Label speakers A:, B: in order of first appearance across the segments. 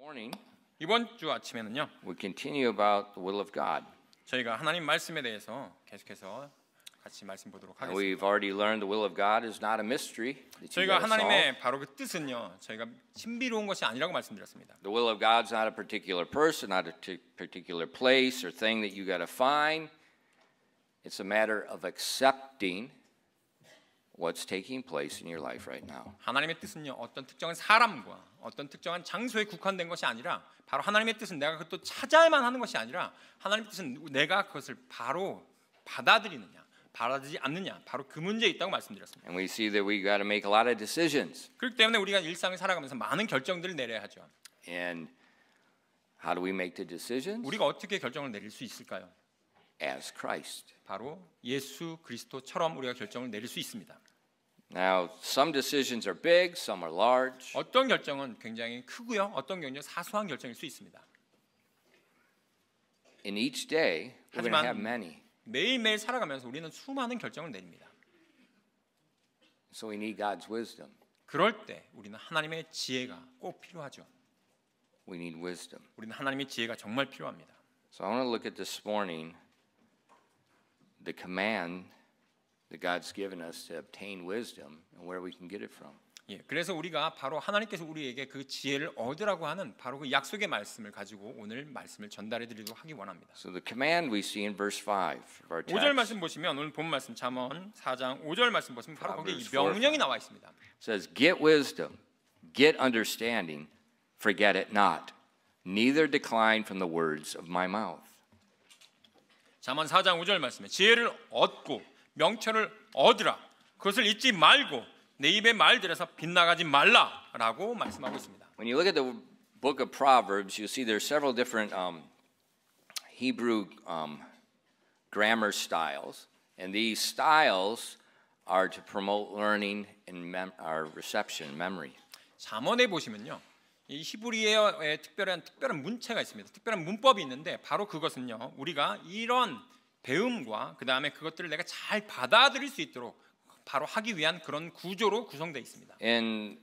A: morning,
B: 이번 주 아침에는요.
A: we continue about the will of God.
B: 저희가 하나님 말씀에 대해서 계속해서 같이 말씀 보도록
A: And
B: 하겠습니다.
A: we've already learned the will of God is not a mystery that you
B: 저희가
A: gotta solve.
B: 하나님의 바로 그 뜻은요. 저희가 신비로운 것이 아니라고 말씀드렸습니다.
A: The will of God is not a particular person, not a particular place or thing that you got to find. It's a matter of accepting what's taking place in your life right now.
B: 하나님의 뜻은요. 어떤 특정한 사람과 어떤 특정한 장소에 국한된 것이 아니라 바로 하나님의 뜻은 내가 그것도 찾아야만 하는 것이 아니라 하나님의 뜻은 내가 그것을 바로 받아들이느냐 받아들이지 않느냐 바로 그 문제에 있다고 말씀드렸습니다.
A: And we see that we got to make a lot of decisions.
B: 그렇기 때문에 우리가 일상을 살아가면서 많은 결정들을 내려야 하죠.
A: And how do we make the decisions?
B: 우리가 어떻게 결정을 내릴 수 있을까요?
A: As Christ.
B: 바로 예수 그리스도처럼 우리가 결정을 내릴 수 있습니다.
A: Now, some decisions are big, some are large.
B: 어떤 결정은 굉장히 크고요. 어떤 경우는 사소한 결정일 수 있습니다.
A: In each day, we're going to have
B: 하지만
A: many.
B: 매일매일 살아가면서 우리는 수많은 결정을 내립니다.
A: So we need God's wisdom.
B: 그럴 때 우리는 하나님의 지혜가 꼭 필요하죠.
A: We need wisdom.
B: 우리는 하나님의 지혜가 정말 필요합니다.
A: So I want to look at this morning the command that God's given us to obtain wisdom and where we can get it from.
B: 예, 그래서 우리가 바로 하나님께서 우리에게 그 지혜를 얻으라고 하는 바로 그 약속의 말씀을 가지고 오늘 말씀을 전달해 드리도록 하기 원합니다.
A: So the command we see in verse 5 of our
B: 5절
A: text
B: 말씀 보시면 오늘 본 말씀 잠언 4장 5절 말씀 보시면 바로 거기에 이
A: Proverbs 4,
B: 명령이 나와 있습니다.
A: says, "Get wisdom, get understanding, forget it not, neither decline from the words of my mouth."
B: 잠언 4장 5절 말씀에 지혜를 얻고 명철을 얻으라. 그것을 잊지 말고 내 입의 말들에서 빗나가지 말라라고 말씀하고 있습니다.
A: When you look at the book of Proverbs, you'll see there's several different Hebrew grammar styles, and these styles are to promote learning and reception, memory.
B: 잠언에 보시면요, 이 히브리어의 특별한 문체가 있습니다. 특별한 문법이 있는데 바로 그것은요, 우리가 이런 배움과 그 다음에 그것들을 내가 잘 받아들일 수 있도록 바로 하기 위한 그런 구조로 구성되어 있습니다.
A: And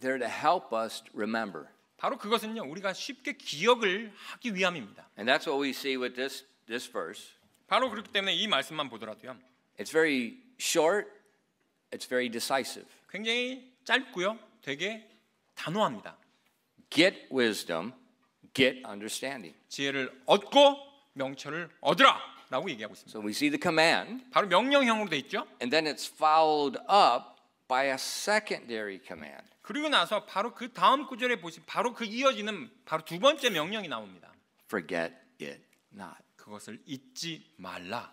A: they're to help us remember.
B: 바로 그것은요, 우리가 쉽게 기억을 하기 위함입니다.
A: And that's what we see with this verse.
B: 바로 그렇기 때문에 이 말씀만 보더라도요,
A: It's very short, it's very decisive.
B: 굉장히 짧고요, 되게 단호합니다.
A: Get wisdom, get understanding.
B: 지혜를 얻고 명철을 얻으라라고 얘기하고 있습니다.
A: So we see the command,
B: 바로 명령형으로 돼 있죠.
A: and then it's followed up by a secondary command.
B: 그리고 나서 바로 그 다음 구절에 보시면 바로 그 이어지는 바로 두 번째 명령이 나옵니다.
A: Forget it not.
B: 그것을 잊지 말라.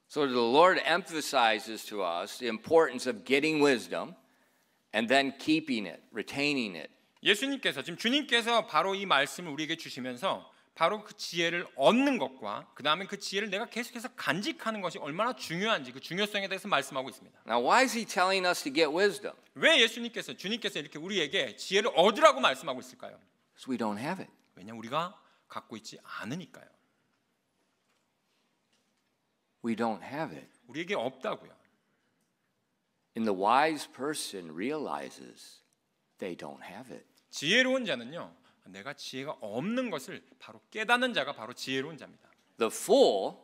A: So the Lord emphasizes to us the importance of getting wisdom and then keeping it, retaining it.
B: 예수님께서 지금 주님께서 바로 이 말씀을 우리에게 주시면서 바로 그 지혜를 얻는 것과 그 다음에 그 지혜를 내가 계속해서 간직하는 것이 얼마나 중요한지 그 중요성에 대해서 말씀하고 있습니다.
A: Now, why is he telling us to get wisdom?
B: 왜 주님께서 이렇게 우리에게 지혜를 얻으라고 말씀하고 있을까요?
A: Because we don't have it.
B: 왜냐하면 우리가 갖고 있지 않으니까요.
A: We don't have it.
B: 우리에게 없다고요.
A: And the wise person realizes they don't have it.
B: 지혜로운 자는요, 내가 지혜가 없는 것을 바로 깨닫는 자가 바로 지혜로운 자입니다.
A: The fool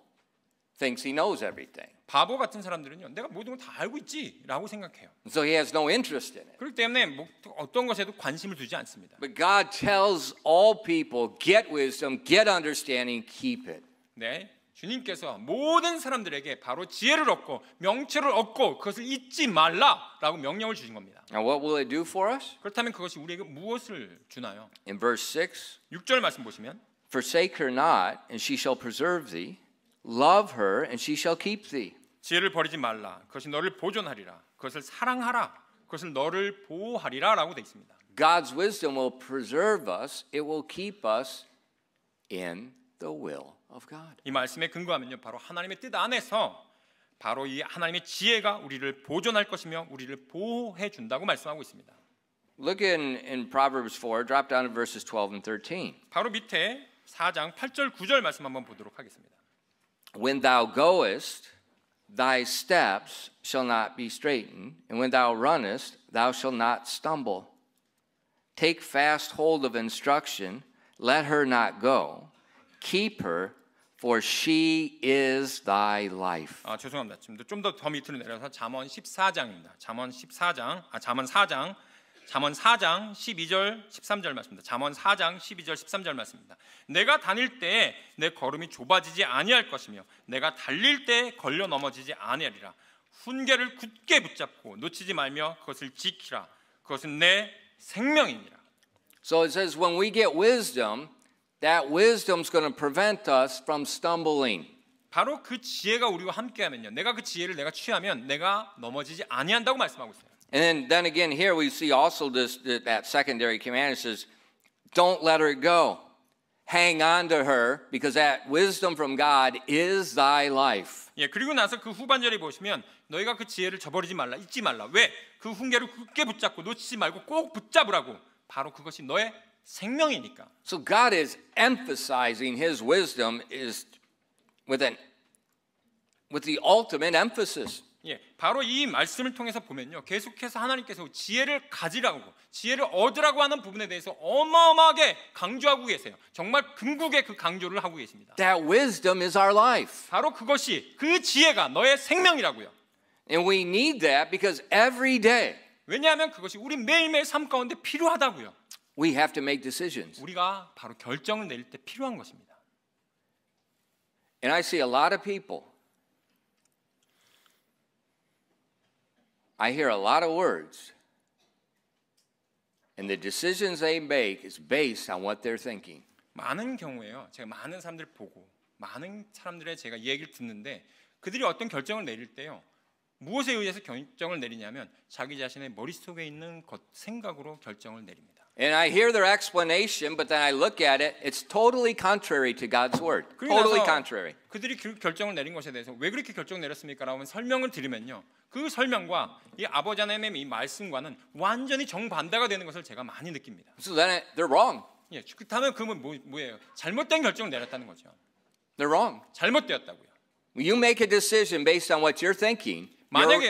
A: thinks he knows everything.
B: 바보 같은 사람들은요, 내가 모든 걸 다 알고 있지라고 생각해요.
A: So he has no interest in it.
B: 그렇기 때문에 어떤 것에도 관심을 두지 않습니다.
A: But God tells all people, get wisdom, get understanding, keep it.
B: 네, 주님께서 모든 사람들에게 바로 지혜를 얻고 명철을 얻고 그것을 잊지 말라라고 명령을 주신 겁니다.
A: Now what will it do for us?
B: 그렇다면 그것이 우리에게 무엇을 주나요?
A: In verse 6,
B: 6절 말씀 보시면
A: forsake her not, and she shall preserve thee. Love her, and she shall keep thee.
B: 지혜를 버리지 말라. 그것이 너를 보존하리라. 그것을 사랑하라. 그것을 너를 보호하리라라고 돼 있습니다.
A: God's wisdom will preserve us. It will keep us in the will of God.
B: 이 말씀에 근거하면요, 바로 하나님의 뜻 안에서 바로 이 하나님의 지혜가 우리를 보존할 것이며 우리를 보호해 준다고 말씀하고 있습니다.
A: Look in Proverbs 4, drop down to verses 12 and 13.
B: 바로 밑에 4장 8절 9절 말씀 한번 보도록 하겠습니다.
A: When thou goest, thy steps shall not be straitened, and when thou runnest, thou shalt not stumble. Take fast hold of instruction. Let her not go. Keep her, for she is thy life.
B: 죄송합니다. 지금 좀 더 밑으로 내려서 잠언 14장입니다. 잠언 4장 12절 13절 말씀입니다. 잠언 4장 12절 13절 말씀입니다. 내가 다닐 때에 내 걸음이 좁아지지 아니할 것이며 내가 달릴 때에 걸려 넘어지지 아니하리라. 훈계를 굳게 붙잡고 놓치지 말며 그것을 지키라. 그것은 내 생명이니라.
A: So it says when we get wisdom, that wisdom's going to prevent us from stumbling.
B: 바로 그 지혜가 우리와 함께하면요. 내가 그 지혜를 내가 취하면 내가 넘어지지 아니한다고 말씀하고 있어요.
A: And then again here we see also that secondary command. It says, don't let her go. Hang on to her because that wisdom from God is thy life.
B: 예, 그리고 나서 그 후반절에 보시면 너희가 그 지혜를 저버리지 말라, 잊지 말라. 왜? 그 훈계를 굳게 붙잡고 놓치지 말고 꼭 붙잡으라고. 바로 그것이 너의 생명이니까.
A: So God is emphasizing his wisdom is with the ultimate emphasis.
B: 예, 바로 이 말씀을 통해서 보면요, 계속해서 하나님께서 지혜를 가지라고, 지혜를 얻으라고 하는 부분에 대해서 어마어마하게 강조하고 계세요. 정말 궁극의 그 강조를 하고 계십니다.
A: That wisdom is our life.
B: 바로 그것이 그 지혜가 너의 생명이라고요.
A: And we need that because every day
B: 왜냐하면 그것이 우리 매일매일 삶 가운데 필요하다고요.
A: we have to make decisions.
B: 우리가 바로 결정을 내릴 때 필요한 것입니다.
A: And I see a lot of people. I hear a lot of words. And the decisions they make is based on what they're thinking.
B: 많은 경우에요. 제가 많은 사람들 보고 많은 사람들의 제가 얘기를 듣는데 그들이 어떤 결정을 내릴 때요. 무엇에 의해서 결정을 내리냐면 자기 자신의 머릿속에 있는 생각으로 결정을 내립니다.
A: And I hear their explanation, but then I look at it, it's totally contrary to God's word. Totally contrary.
B: 그들이 그 결정을 내린 것에 대해서 왜 그렇게 결정 내렸습니까? 라고 설명을 드리면요. 그 설명과 이 아버지 하나님의 이 말씀과는 완전히 정반대가 되는 것을 제가 많이 느낍니다.
A: So then they're wrong.
B: 예, 그렇다면 그건 뭐예요? 잘못된 결정을 내렸다는 거죠.
A: They're wrong.
B: 잘못되었다고요.
A: When you make a decision based on what you're thinking,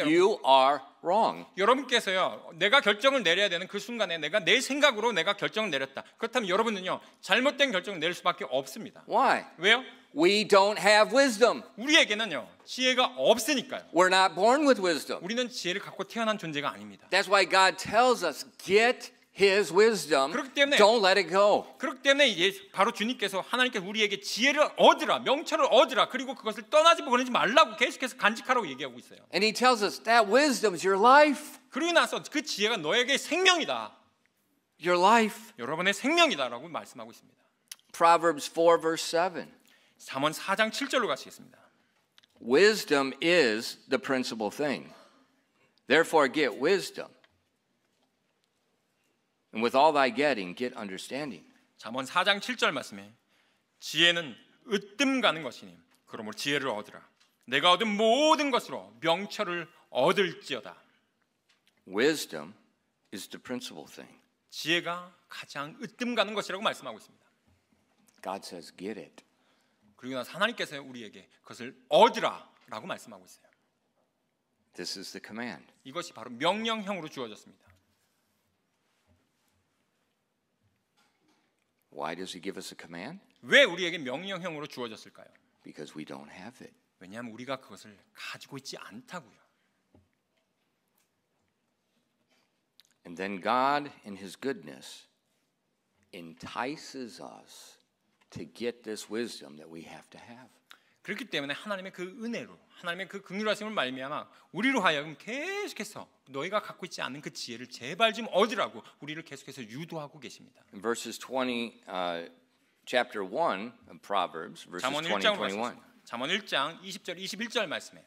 A: you are wrong.
B: 여러분께서요, 내가 결정을 내려야 되는 그 순간에 내가 내 생각으로 내가 결정을 내렸다. 그렇다면 여러분은요, 잘못된 결정을 내릴 수밖에 없습니다.
A: Why?
B: 왜요?
A: We don't have wisdom.
B: 우리에게는요, 지혜가 없으니까요.
A: We're not born with wisdom.
B: 우리는 지혜를 갖고 태어난 존재가 아닙니다.
A: That's why God tells us, get His wisdom.
B: 그렇기 때문에,
A: don't let it go.
B: 그렇기 때문에 바로 주님께서 하나님께서 우리에게 지혜를 얻으라, 명철을 얻으라, 그리고 그것을 떠나지 보내지 말라고 계속해서 간직하라고 얘기하고 있어요.
A: And He tells us that wisdom is your life.
B: 그러고 나서 그 지혜가 너에게 생명이다.
A: Your life.
B: 여러분의 생명이다라고 말씀하고 있습니다.
A: Proverbs 4 verse 7.
B: 잠언 4장 7절로 가시겠습니다.
A: Wisdom is the principal thing. Therefore get wisdom. And with all thy getting, get understanding.
B: 잠언 4장 7절 말씀에 지혜는 으뜸 가는 것이니 그러므로 지혜를 얻으라. 내가 얻은 모든 것으로 명철을 얻을지어다.
A: Wisdom is the principal thing.
B: 지혜가 가장 으뜸 가는 것이라고 말씀하고 있습니다.
A: God says, get it.
B: 그리고 나서 하나님께서 우리에게 그것을 얻으라라고 말씀하고 있어요.
A: This is the command.
B: 이것이 바로 명령형으로 주어졌습니다.
A: Why does He give us a command?
B: 왜 우리에게 명령형으로 주어졌을까요?
A: Because we don't have it.
B: 왜냐하면 우리가 그것을 가지고 있지 않다고요.
A: And then God, in His goodness, entices us to get this wisdom that we have to have.
B: 그렇기 때문에 하나님의 그 은혜로, 하나님의 그 긍휼하심을 말미암아 우리로 하여금 계속해서 너희가 갖고 있지 않은 그 지혜를 제발 좀 얻으라고 우리를 계속해서 유도하고 계십니다.
A: In verses 20, chapter 1 of Proverbs, verses 20 and 21.
B: 잠언 1장 20절 21절 말씀에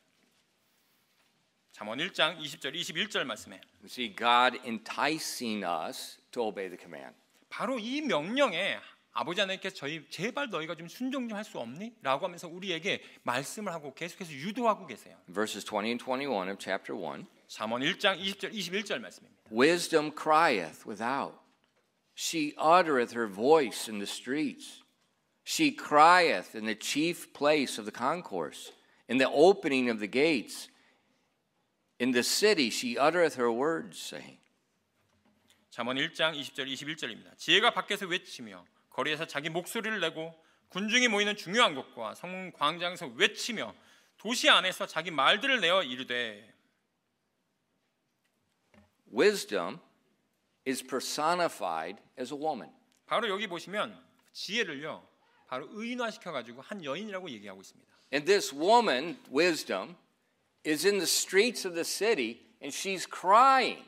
B: 잠언 1장 20절 21절 말씀에
A: We see God enticing us to obey the command.
B: 바로 이 명령에 아버지 하나님께서 저희 제발 너희가 좀 순종 좀 할 수 없니? 라고 하면서 우리에게 말씀을 하고 계속해서 유도하고 계세요.
A: Verses 20 and 21 of chapter 1.
B: 잠언 1장 20절 21절 말씀입니다.
A: Wisdom crieth without. She uttereth her voice in the streets. She crieth in the chief place of the concourse, in the opening of the gates. In the city she uttereth her words, saying.
B: 잠언 1장 20절 21절입니다. 지혜가 밖에서 외치며 거리에서 자기 목소리를 내고 군중이 모이는 중요한 곳과 성문 광장에서 외치며 도시 안에서 자기 말들을 내어 이르되.
A: Wisdom is personified as a woman.
B: 바로 여기 보시면 지혜를요 바로 의인화시켜 가지고 한 여인이라고 얘기하고 있습니다.
A: And this woman, wisdom, is in the streets of the city and she's crying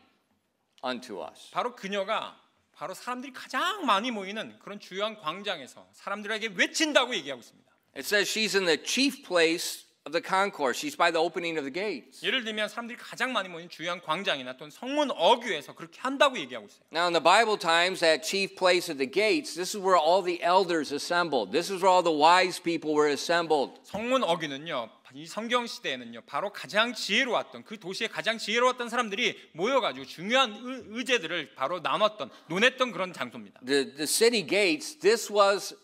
A: unto us.
B: 바로 그녀가 바로 사람들이 가장 많이 모이는 그런 주요한 광장에서 사람들에게 외친다고 얘기하고 있습니다.
A: It says she's in the chief place of the concourse. She's by the opening of the gates.
B: 예를 들면 사람들이 가장 많이 모이는 주요한 광장이나 또는 성문 어귀에서 그렇게 한다고 얘기하고 있어요.
A: Now in the Bible times, that chief place of the gates, this is where all the elders assembled. This is where all the wise people were assembled.
B: 성문 어귀는요, 이 성경 시대에는요, 바로 가장 지혜로웠던 그 도시에 가장 지혜로웠던 사람들이 모여가지고 중요한 의제들을 바로 나눴던, 논했던 그런 장소입니다.
A: The city gates, this was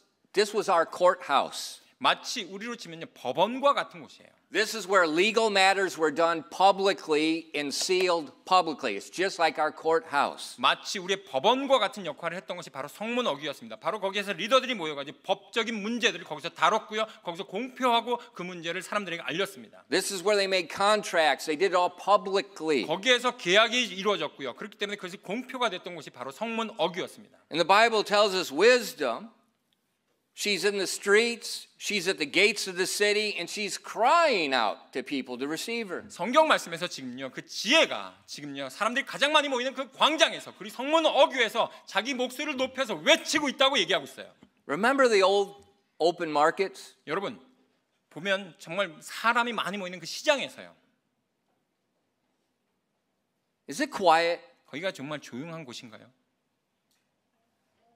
A: our courthouse.
B: 마치 우리로 치면요, 법원과 같은 곳이에요.
A: This is where legal matters were done publicly and sealed publicly. It's just like our courthouse.
B: 마치 우리의 법원과 같은 역할을 했던 것이 바로 성문 어귀였습니다. 바로 거기에서 리더들이 모여가지고 법적인 문제들을 거기서 다뤘고요, 거기서 공표하고 그 문제를 사람들에게 알렸습니다.
A: This is where they made contracts. They did it all publicly.
B: 거기에서 계약이 이루어졌고요. 그렇기 때문에 그것이 공표가 됐던 곳이 바로 성문 어귀였습니다.
A: And the Bible tells us wisdom, she's in the streets, she's at the gates of the city, and she's crying out to people to receive her.
B: 성경 말씀에서 지금요, 그 지혜가 지금요, 사람들이 가장 많이 모이는 그 광장에서 그리고 성문 어귀에서 자기 목소리를 높여서 외치고 있다고 얘기하고 있어요.
A: Remember the old open markets?
B: 여러분 보면 정말 사람이 많이 모이는 그 시장에서요.
A: Is it quiet?
B: 거기가 정말 조용한 곳인가요?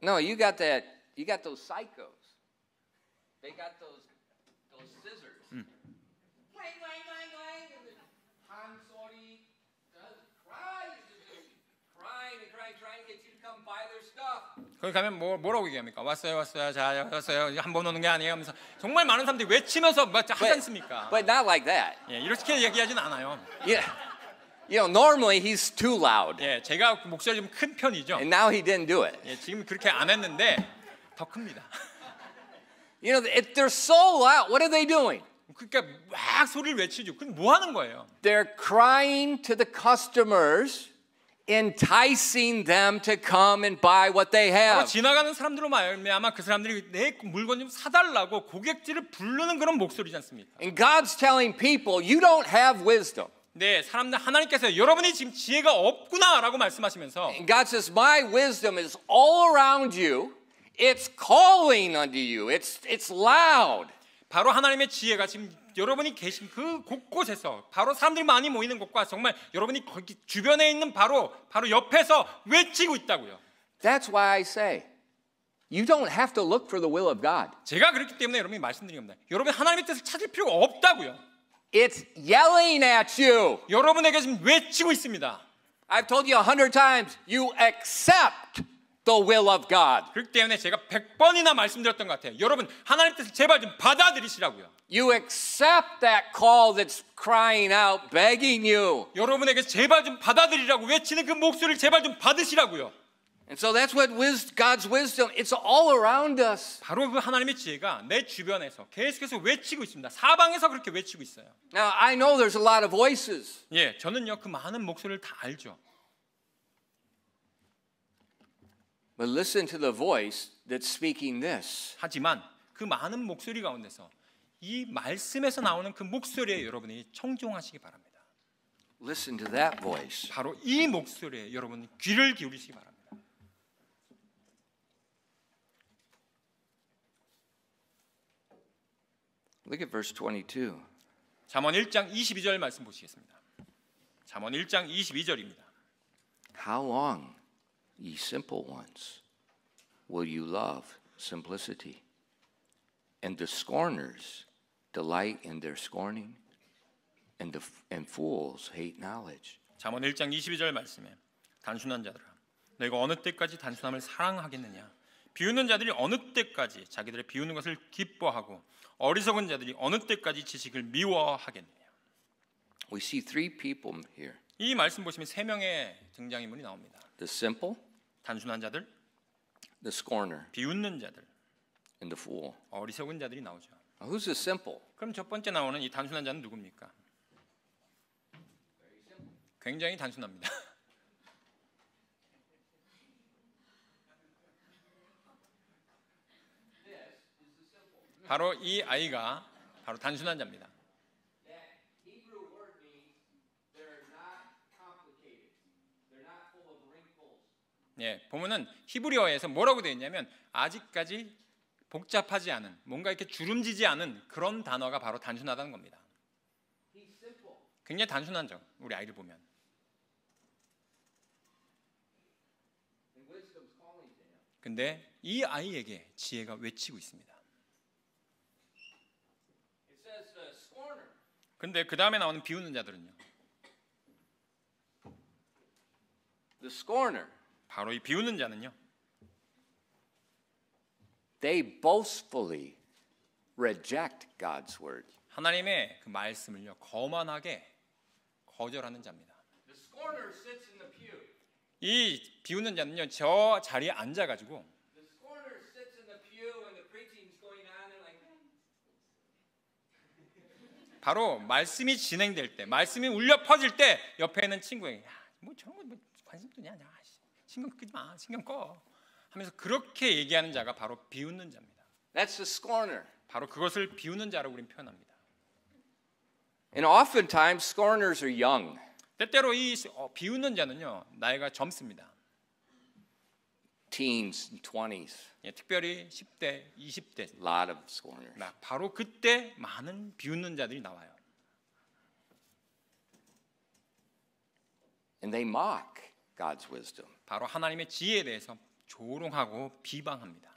A: No, you got those psychos. They got those scissors. Clang, clang, clang, clang. And the consori does cries trying to get you to come buy their stuff.
B: 거기 가면 뭐라고 얘기합니까? 왔어요, 자, 왔어요. 한 번 오는 게 아니에요. 하면서 정말 많은 사람들이 외치면서 하지 않습니까?
A: But not like that.
B: 예, 이렇게 얘기하진 않아요.
A: Yeah. You know, normally he's too loud.
B: 예, 제가 목소리 좀 큰 편이죠.
A: And now he didn't do it.
B: 예, 지금 그렇게 안 했는데 더 큽니다.
A: You know, if they're so loud, what are they doing?
B: 그러니까 막 소리를 외치죠. 그럼 뭐 하는 거예요?
A: They're crying to the customers, enticing them to come and buy what they have.
B: 지나가는 사람들로 말미암아 그 사람들이 내 물건 좀 사달라고 고객들을 부르는 그런 목소리지 않습니까?
A: And God's telling people, you don't have wisdom.
B: 네, 사람들 하나님께서 여러분이 지금 지혜가 없구나라고 말씀하시면서
A: And God says, my wisdom is all around you. It's calling unto you. It's loud.
B: 바로 하나님의 지혜가 지금 여러분이 계신 그 곳곳에서 바로 사람들이 많이 모이는 곳과 정말 여러분이 거기 주변에 있는 바로 옆에서 외치고 있다고요.
A: That's why I say, you don't have to look for the will of God.
B: 제가 그렇기 때문에 여러분이 말씀드린 겁니다. 여러분 하나님의 뜻을 찾을 필요가 없다고요.
A: It's yelling at you.
B: 여러분에게 지금 외치고 있습니다.
A: I've told you 100 times, you accept the will of God.
B: 그렇기 때문에 제가 100번이나 말씀드렸던 것 같아요. 여러분 하나님 뜻을 제발 좀 받아들이시라고요.
A: You accept that call that's crying out, begging you.
B: 여러분에게 제발 좀 받아들이라고 외치는 그 목소리를 제발 좀 받으시라고요.
A: And so that's what God's wisdom, it's all around us.
B: 바로 그 하나님의 지혜가 내 주변에서 계속해서 외치고 있습니다. 사방에서 그렇게 외치고 있어요.
A: Now, I know there's a lot of voices.
B: 예, 저는요 그 많은 목소리를 다 알죠.
A: But listen to the voice that's speaking this.
B: 하지만 그 많은 목소리 가운데서 이 말씀에서 나오는 그 목소리에 여러분이 청종하시기 바랍니다.
A: Listen to that voice.
B: 바로 이 목소리에 여러분 귀를 기울이시기 바랍니다.
A: Look at verse 22.
B: 잠언 1장 22절 말씀 보시겠습니다. 잠언 1장 22절입니다.
A: How long, ye simple ones, will you love simplicity? And the scorners delight in their scorning, and fools hate knowledge.
B: 잠언 1장 22절 말씀에 단순한 자들아 너희가 어느 때까지 단순함을 사랑하겠느냐? 비웃는 자들이 어느 때까지 자기들의 비웃는 것을 기뻐하고 어리석은 자들이 어느 때까지 지식을 미워하겠느냐?
A: We see three people here.
B: 이 말씀 보시면 세 명의 등장인물이 나옵니다.
A: The simple,
B: 단순한 자들,
A: the scorner,
B: 비웃는 자들,
A: and the fool.
B: 어리석은 자들이 나오죠.
A: Now, who's the simple?
B: 그럼 첫 번째 나오는 이 단순한 자는 누굽니까? 굉장히 단순합니다. 바로 이 아이가 바로 단순한 자입니다.
A: That Hebrew word means they're not complicated. They're not full of wrinkles.
B: 예, 보면은 히브리어에서 뭐라고 되어 있냐면 아직까지 복잡하지 않은, 뭔가 이렇게 주름지지 않은 그런 단어가 바로 단순하다는 겁니다.
A: He's simple.
B: 굉장히 단순하죠. 우리 아이를 보면.
A: And wisdom's calling to him.
B: 근데 이 아이에게 지혜가 외치고 있습니다.
A: It says the scorner.
B: 근데 그 다음에 나오는 비웃는 자들은요.
A: The scorner.
B: 바로 이 비웃는 자는요.
A: They boastfully reject God's word.
B: 하나님의 그 말씀을요 거만하게 거절하는 자입니다.
A: The scorner sits in the pew.
B: 이 비웃는 자는요 저 자리에 앉아가지고
A: The scorner sits in the pew and the preaching's going on and like.
B: 바로 말씀이 진행될 때, 말씀이 울려 퍼질 때 옆에 있는 친구에게 뭐 저런 거 뭐 관심 두냐, 신경 끄지 마, 신경 꺼 하면서 그렇게 얘기하는 자가 바로 비웃는 자입니다.
A: That's the scorner.
B: 바로 그것을 비웃는 자라고 우리는 표현합니다.
A: And oftentimes scorners are young.
B: 때때로 이 비웃는 자는요 나이가 젊습니다.
A: Teens and 20s.
B: 예, 특별히 10대, 20대
A: A lot of scorners.
B: 바로 그때 많은 비웃는 자들이 나와요.
A: And they mock God's wisdom.
B: 바로 하나님의 지혜에 대해서 조롱하고 비방합니다.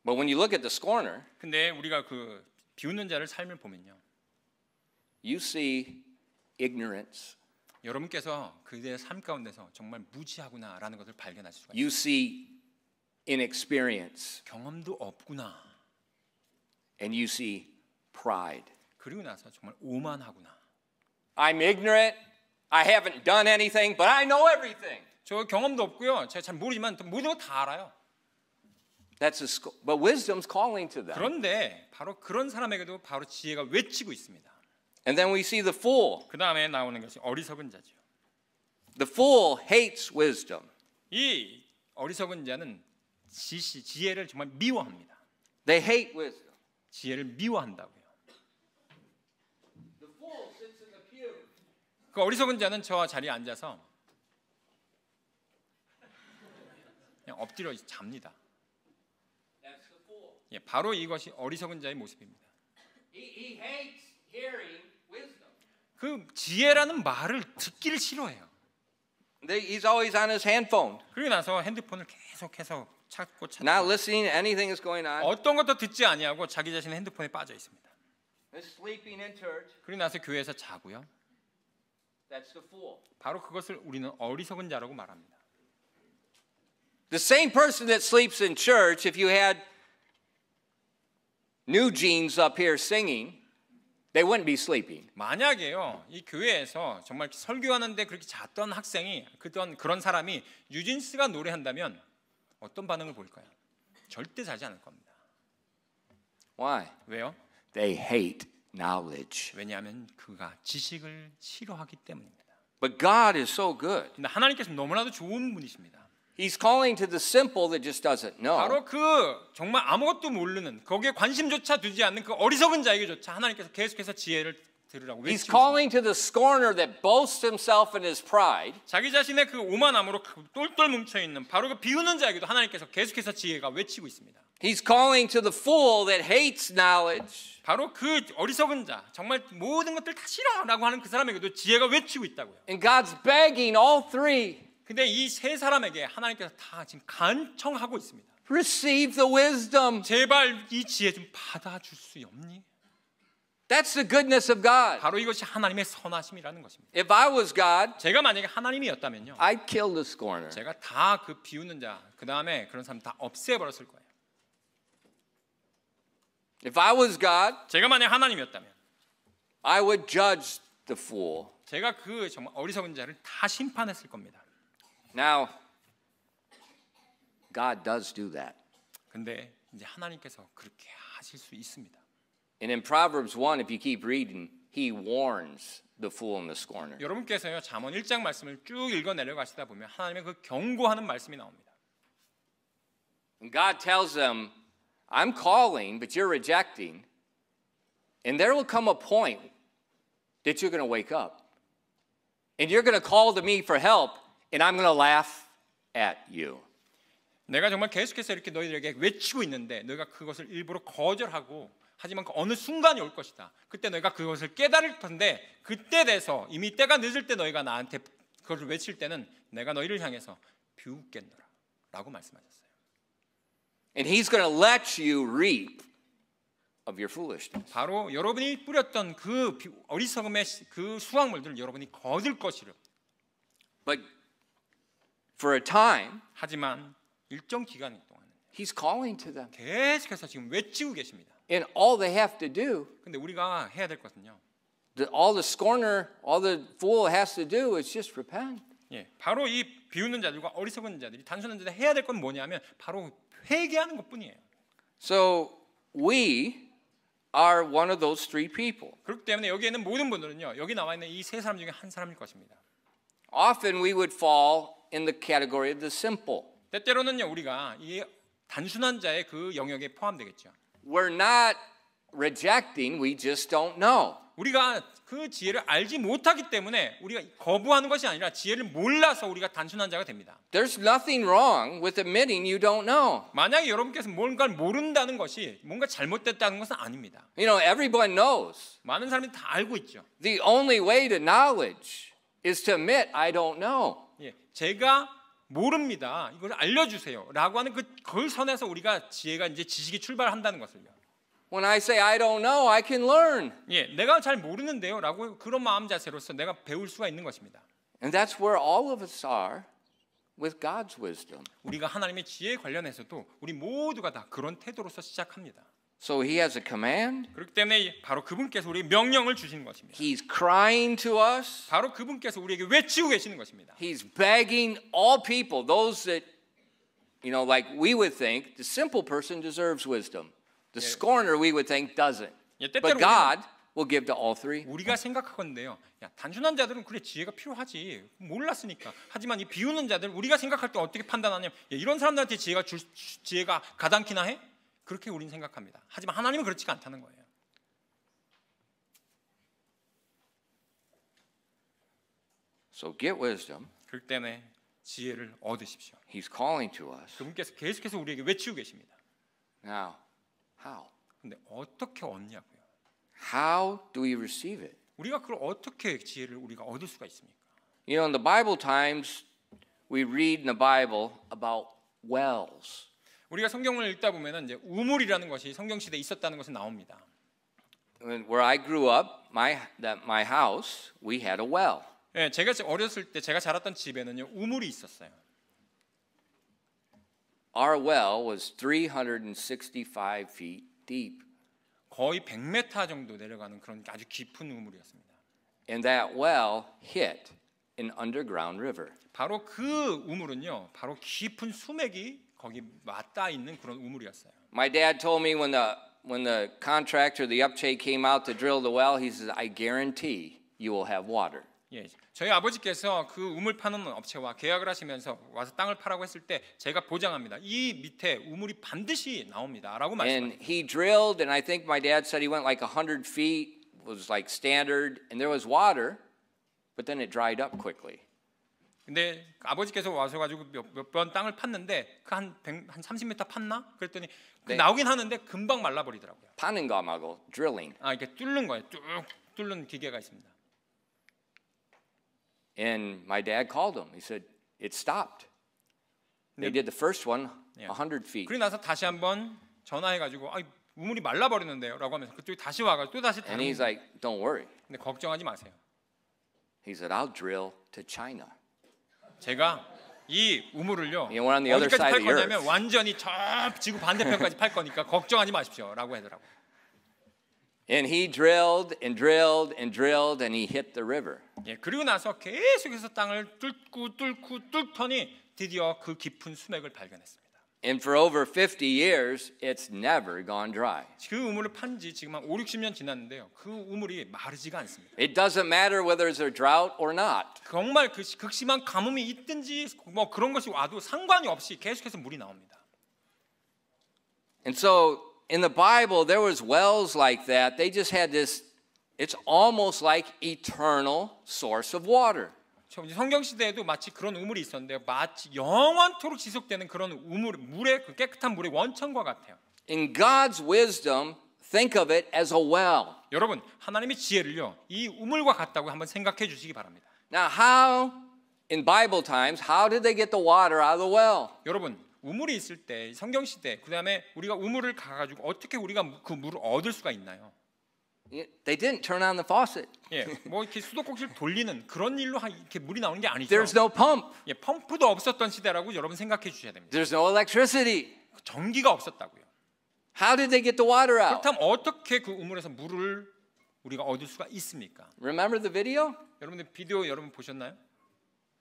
A: But when you look at the scorner,
B: 근데 우리가 그 비웃는 자를 삶을 보면요.
A: you see ignorance.
B: 여러분께서 그들의 삶 가운데서 정말 무지하구나라는 것을 발견하실 수가 있어요.
A: You see inexperience.
B: 경험도 없구나.
A: And you see pride.
B: 그리고 나서 정말 오만하구나.
A: I'm ignorant. I haven't done anything, but I know everything.
B: 저 경험도 없고요. 제가 잘 모르지만 모든 거 다 알아요.
A: But wisdom's calling to them.
B: 그런데 바로 그런 사람에게도 바로 지혜가 외치고 있습니다.
A: And then we see the fool.
B: 그 다음에 나오는 것이 어리석은 자죠.
A: The fool hates wisdom.
B: 이 어리석은 자는 지혜를 정말 미워합니다.
A: They hate wisdom.
B: 지혜를 미워한다고요.
A: The fool sits in the pew.
B: 그 어리석은 자는 저 자리에 앉아서 그냥 엎드려 잡니다.
A: That's the fool.
B: 예, 바로 이것이 어리석은 자의 모습입니다.
A: He hates hearing wisdom.
B: 그 지혜라는 말을 듣기를 싫어해요.
A: He's always on his handphone,
B: 그러고 나서 핸드폰을 계속해서 찾고
A: not listening to anything that's going on.
B: 어떤 것도 듣지 아니하고 자기 자신의 핸드폰에 빠져 있습니다.
A: He's sleeping in church.
B: 그러고 나서 교회에서 자고요.
A: That's the fool.
B: 바로 그것을 우리는 어리석은 자라고 말합니다.
A: The same person that sleeps in church, if you had New Jeans up here singing, they wouldn't be sleeping.
B: 만약에요, 이 교회에서 정말 설교하는데 그렇게 잤던 학생이 그런 사람이 뉴진스가 노래한다면 어떤 반응을 보일까요? 절대 자지 않을 겁니다.
A: Why?
B: 왜요?
A: They hate knowledge.
B: 왜냐하면 그가 지식을 싫어하기 때문입니다.
A: But God is so good.
B: 근데 하나님께서 너무나도 좋은 분이십니다.
A: He's calling to the simple that just doesn't know.
B: 바로 그 정말 아무것도 모르는 거기에 관심조차 두지 않는 그 어리석은 자에게조차 하나님께서 계속해서 지혜를 들으라고
A: He's
B: 외치고
A: calling to the scorner that boasts himself in his pride.
B: 자기 자신의 그 오만함으로 똘똘 뭉쳐 있는 바로 그 비웃는 자에게도 하나님께서 계속해서 지혜가 외치고 있습니다.
A: He's calling to the fool that hates knowledge.
B: 바로 그 어리석은 자, 정말 모든 것들 다 싫어라고 하는 그 사람에게도 지혜가 외치고 있다고요.
A: And God's begging all three.
B: 근데 이 세 사람에게 하나님께서 다 지금 간청하고 있습니다.
A: Receive the wisdom.
B: 제발 이 지혜 좀 받아줄 수 없니?
A: That's the goodness of God.
B: 바로 이것이 하나님의 선하심이라는 것입니다.
A: If I was God,
B: 제가 만약에 하나님이었다면요,
A: I'd kill the scorner.
B: 제가 다 그 비웃는 자, 그 다음에 그런 사람 다 없애버렸을 거예요.
A: If I was God,
B: 제가 만약 하나님이었다면
A: I would judge the fool.
B: 제가 그 정말 어리석은 자를 다 심판했을 겁니다.
A: Now, God does do that.
B: 근데 이제 하나님께서 그렇게 하실 수 있습니다.
A: And in Proverbs 1, if you keep reading, he warns the fool and the scorner.
B: 여러분께서요 잠언 1장 말씀을 쭉 읽어 내려가시다 보면 하나님의 그 경고하는 말씀이 나옵니다.
A: And God tells them, I'm calling, but you're rejecting. And there will come a point that you're going to wake up. And you're going to call to me for help, and I'm going to laugh at you.
B: 내가 정말 계속해서 이렇게 너희들에게 외치고 있는데 너희가 그것을 일부러 거절하고 하지만 그 어느 순간이 올 것이다. 그때 너희가 그것을 깨달을 텐데 그때 돼서 이미 때가 늦을 때 너희가 나한테 그것을 외칠 때는 내가 너희를 향해서 비웃겠노라 라고 말씀하셨어요.
A: And he's going to let you reap of your foolishness.
B: 바로 여러분이 뿌렸던 그 어리석음의 그 수확물들을 여러분이 거둘 것이라.
A: But for a time,
B: 하지만 일정 기간 동안
A: he's calling to them.
B: 계속해서 지금 외치고 계십니다.
A: And all they have to do,
B: 근데 우리가 해야 될 것은요.
A: all the scorner, all the fool has to do is just repent.
B: 예, 바로 이 비웃는 자들과 어리석은 자들이 단순한 자들 해야 될 건 뭐냐면 바로 회개하는 것뿐이에요.
A: So we are one of those three people.
B: 그렇기 때문에 여기에 있는 모든 분들은요. 여기 나와 있는 이 세 사람 중에 한 사람일 것입니다.
A: Often we would fall in the category of the simple.
B: 때때로는요. 우리가 이 단순한 자의 그 영역에 포함되겠죠.
A: We're not rejecting, we just don't know.
B: 우리가 그 지혜를 알지 못하기 때문에 우리가 거부하는 것이 아니라 지혜를 몰라서 우리가 단순한 자가 됩니다.
A: There's nothing wrong with admitting you don't know.
B: 만약에 여러분께서 뭔가를 모른다는 것이 뭔가 잘못됐다는 것은 아닙니다.
A: You know, everyone knows.
B: 많은 사람들이 다 알고 있죠.
A: The only way to knowledge is to admit I don't know.
B: 예, 제가 모릅니다. 이걸 알려주세요라고 하는 그 선에서 우리가 지혜가 이제 지식이 출발한다는 것을요.
A: When I say I don't know, I can learn.
B: 예, 내가 잘 모르는데요라고 그런 마음 자세로서 내가 배울 수가 있는 것입니다.
A: And that's where all of us are with God's wisdom.
B: 우리가 하나님의 지혜에 관련해서도 우리 모두가 다 그런 태도로서 시작합니다.
A: So he has a command.
B: 그렇기 때문에 바로 그분께서 우리에게 명령을 주시는 것입니다.
A: He's crying to us.
B: 바로 그분께서 우리에게 외치고 계시는 것입니다.
A: He's begging all people, those that, you know, like we would think, the simple person deserves wisdom. The scorner we would think doesn't. But God will give to all three.
B: 우리가 생각하건데요. 야, 단순한 자들은 그래 지혜가 필요하지. 몰랐으니까. 하지만 이 비우는 자들 우리가 생각할 때 어떻게 판단하냐면 이런 사람들한테 지혜가 가당키나 해? 그렇게 우리는 생각합니다. 하지만 하나님은 그렇지가 않다는 거예요.
A: So get wisdom.
B: 그렇기 때문에 지혜를 얻으십시오.
A: He's calling to us.
B: 그분께서 계속해서 우리에게 외치고 계십니다.
A: Now, how?
B: 근데 어떻게 얻냐고요?
A: How do we receive it?
B: 우리가 그걸 어떻게 지혜를 우리가 얻을 수가 있습니까?
A: You know, in the Bible times, we read in the Bible about wells.
B: 우리가 성경을 읽다 보면은 이제 우물이라는 것이 성경 시대에 있었다는 것이 나옵니다.
A: Where I grew up, my house, we had a well.
B: 예, 제가 어렸을 때 제가 자랐던 집에는요 우물이 있었어요.
A: Our well was 365 feet deep.
B: 거의 100m 정도 내려가는 그런 아주 깊은 우물이었습니다.
A: And that well hit an underground river.
B: 바로 그 우물은요, 바로 깊은 수맥이 거기 맞닿아 있는 그런 우물이었어요.
A: My dad told me when the contractor, the uptake came out to drill the well, he says, I guarantee you will have water.
B: 예, 저희 아버지께서 그 우물 파는 업체와 계약을 하시면서 와서 땅을 파라고 했을 때 제가 보장합니다. 이 밑에 우물이 반드시 나옵니다라고 말씀하셨어요.
A: And he drilled, and I think my dad said he went like 100 feet, was like standard, and there was water, but then it dried up quickly.
B: 근데 아버지께서 와서 가지고 몇 번 땅을 팠는데 그 한 30m 팠나? 그랬더니
A: 네.
B: 나오긴 하는데 금방 말라버리더라고요.
A: 파는 거 말고 drilling.
B: 아, 이렇게 뚫는 거예요. 뚝 뚫는 기계가 있습니다.
A: And my dad called him. He said, it stopped. They did the first one 100 feet.
B: 그리고 나서 다시 한번 전화해가지고 아, 우물이 말라버리는데요라고 하면서 그쪽이 다시 와가지고 또 다시
A: And he's like, don't worry.
B: 근데 걱정하지 마세요.
A: He said, I'll drill to China.
B: 제가 이 우물을요
A: we're on the other
B: 어디까지
A: side
B: 팔
A: of the
B: 거냐면
A: earth.
B: 완전히 저 지구 반대편까지 팔 거니까 걱정하지 마십시오라고 하더라고요.
A: And he drilled and drilled and drilled and he hit the river.
B: 예, 그리고 나서 계속해서 땅을 뚫더니 드디어 그 깊은 수맥을 발견했습니다.
A: And for over 50 years, it's never gone dry.
B: 그 우물을 판지 지금 한 5, 60년 지났는데요. 그 우물이 마르지가 않습니다.
A: It doesn't matter whether it's a drought or not.
B: 정말 그 극심한 가뭄이 있든지 뭐 그런 것이 와도 상관이 없이 계속해서 물이 나옵니다.
A: And so in the Bible, there was wells like that. They just had this, it's almost like eternal source of water.
B: 성경 시대에도 마치 그런 우물이 있었는데요. 마치 영원토록 지속되는 그런 우물, 물의 그 깨끗한 물의 원천과 같아요.
A: In God's wisdom, think of it as a well.
B: 여러분, 하나님의 지혜를요, 이 우물과 같다고 한번 생각해 주시기 바랍니다.
A: Now, how in Bible times, how did they get the water out of the well?
B: 여러분, 우물이 있을 때 성경 시대, 그다음에 우리가 우물을 가가지고 어떻게 우리가 그 물을 얻을 수가 있나요?
A: They didn't turn on the faucet.
B: 예, 뭐 이렇게 수도꼭지를 돌리는 그런 일로 이렇게 물이 나오는 게 아니죠.
A: There's no pump.
B: 예, 펌프도 없었던 시대라고 여러분 생각해 주셔야 됩니다.
A: There's no electricity.
B: 전기가 없었다고요.
A: How did they get the water out?
B: 그렇다면 어떻게 그 우물에서 물을 우리가 얻을 수가 있습니까?
A: Remember the video?
B: 여러분들 비디오 여러분 보셨나요?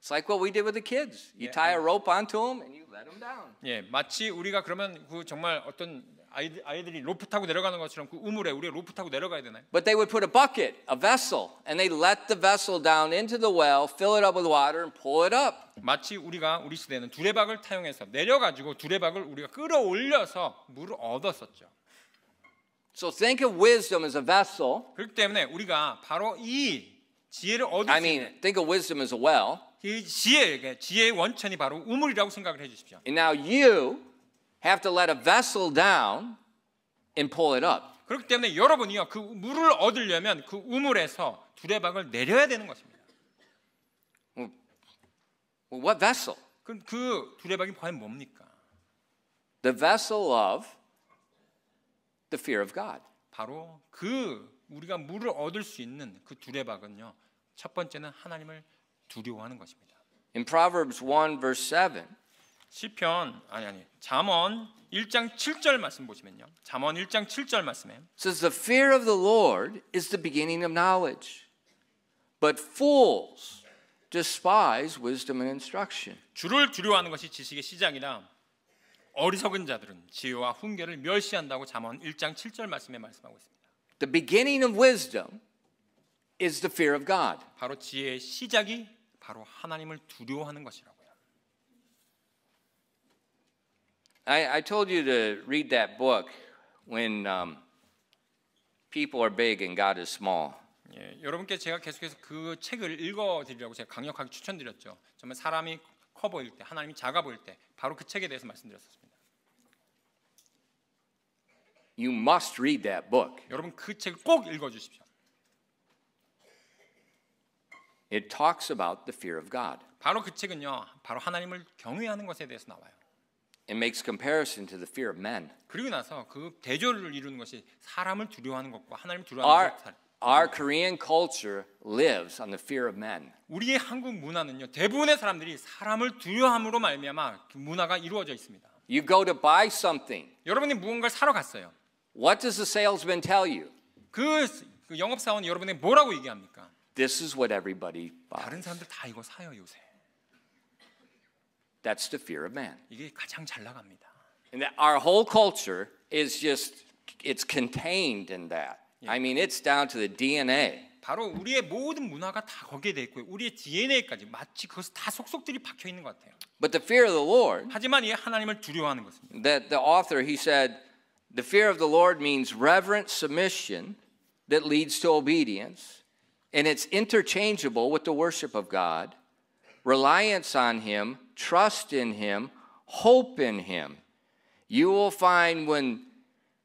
A: It's like what we did with the kids. You tie a rope onto them and you let them down.
B: 예, 마치 우리가 그러면 그 정말 어떤 아이들이 로프 타고 내려가는 것처럼 그 우물에 우리가 로프 타고 내려가야 되나요?
A: But they would put a bucket, a vessel, and they let the vessel down into the well, fill it up with water, and pull it up.
B: 마치 우리가 우리 시대는 두레박을 타용해서 내려가지고 두레박을 우리가 끌어올려서 물을 얻었었죠.
A: So think of wisdom as a vessel.
B: 그렇기 때문에 우리가 바로 이 지혜를 얻을
A: I
B: 수 있는
A: mean, think of wisdom as a well.
B: 이 지혜의 원천이 바로 우물이라고 생각을 해주십시오.
A: And now you have to let a vessel down and pull it up.
B: 그렇기 때문에 여러분이요 그 물을 얻으려면 그 우물에서 두레박을 내려야 되는 것입니다.
A: Well, what vessel?
B: 그 두레박이 과연 뭡니까?
A: The vessel of the fear of God.
B: 바로 그 우리가 물을 얻을 수 있는 그 두레박은요. 첫 번째는 하나님을 두려워하는 것입니다.
A: In Proverbs 1 verse 7,
B: 시편 잠언 1장 7절 말씀 보시면요. 잠언 1장 7절 말씀에
A: it says the fear of the Lord is the beginning of knowledge, but fools despise wisdom and instruction.
B: 주를 두려워하는 것이 지식의 시작이라 어리석은 자들은 지혜와 훈계를 멸시한다고 잠언 1장 7절 말씀에 말씀하고 있습니다.
A: The beginning of wisdom is the fear of God.
B: 바로 지혜의 시작이 바로 하나님을 두려워하는 것이라고요.
A: I told you to read that book when people are big and God is small.
B: 예, 여러분께 제가 계속해서 그 책을 읽어드리라고 제가 강력하게 추천드렸죠. 정말 사람이 커 보일 때, 하나님이 작아 보일 때, 바로 그 책에 대해서 말씀드렸습니다.
A: You must read that book.
B: 여러분 그 책을 꼭 읽어주십시오.
A: It talks about the fear of God.
B: 바로 그 책은요, 바로 하나님을 경외하는 것에 대해서 나와요.
A: It makes comparison to the fear of men.
B: 그리고 나서 그 대조를 이루는 것이 사람을 두려워하는 것과 하나님을 두려워하는 것.
A: Our Korean culture lives on the fear of men.
B: 우리의 한국 문화는요, 대부분의 사람들이 사람을 두려워함으로 말미암아 그 문화가 이루어져 있습니다.
A: You go to buy something.
B: 여러분이 무언가를 사러 갔어요.
A: What does the salesman tell you?
B: 그 영업사원이 여러분에게 뭐라고 얘기합니까?
A: This is what everybody
B: 다른
A: buys.
B: 사람들 다 이거 사요 요새.
A: That's the fear of man.
B: 이게 가장 잘 나갑니다.
A: And that our whole culture is just, it's contained in that. I mean, it's down to the DNA.
B: 바로 우리의 모든 문화가 다 거기에 돼 있고요. 우리의 DNA까지 마치 그것이 다 속속들이 박혀 있는 것 같아요.
A: But the fear of the Lord,
B: 하지만 이 하나님을 두려워하는 것입니다.
A: that the author, he said, the fear of the Lord means reverent submission that leads to obedience, and it's interchangeable with the worship of God, reliance on Him, trust in Him, hope in Him. You will find when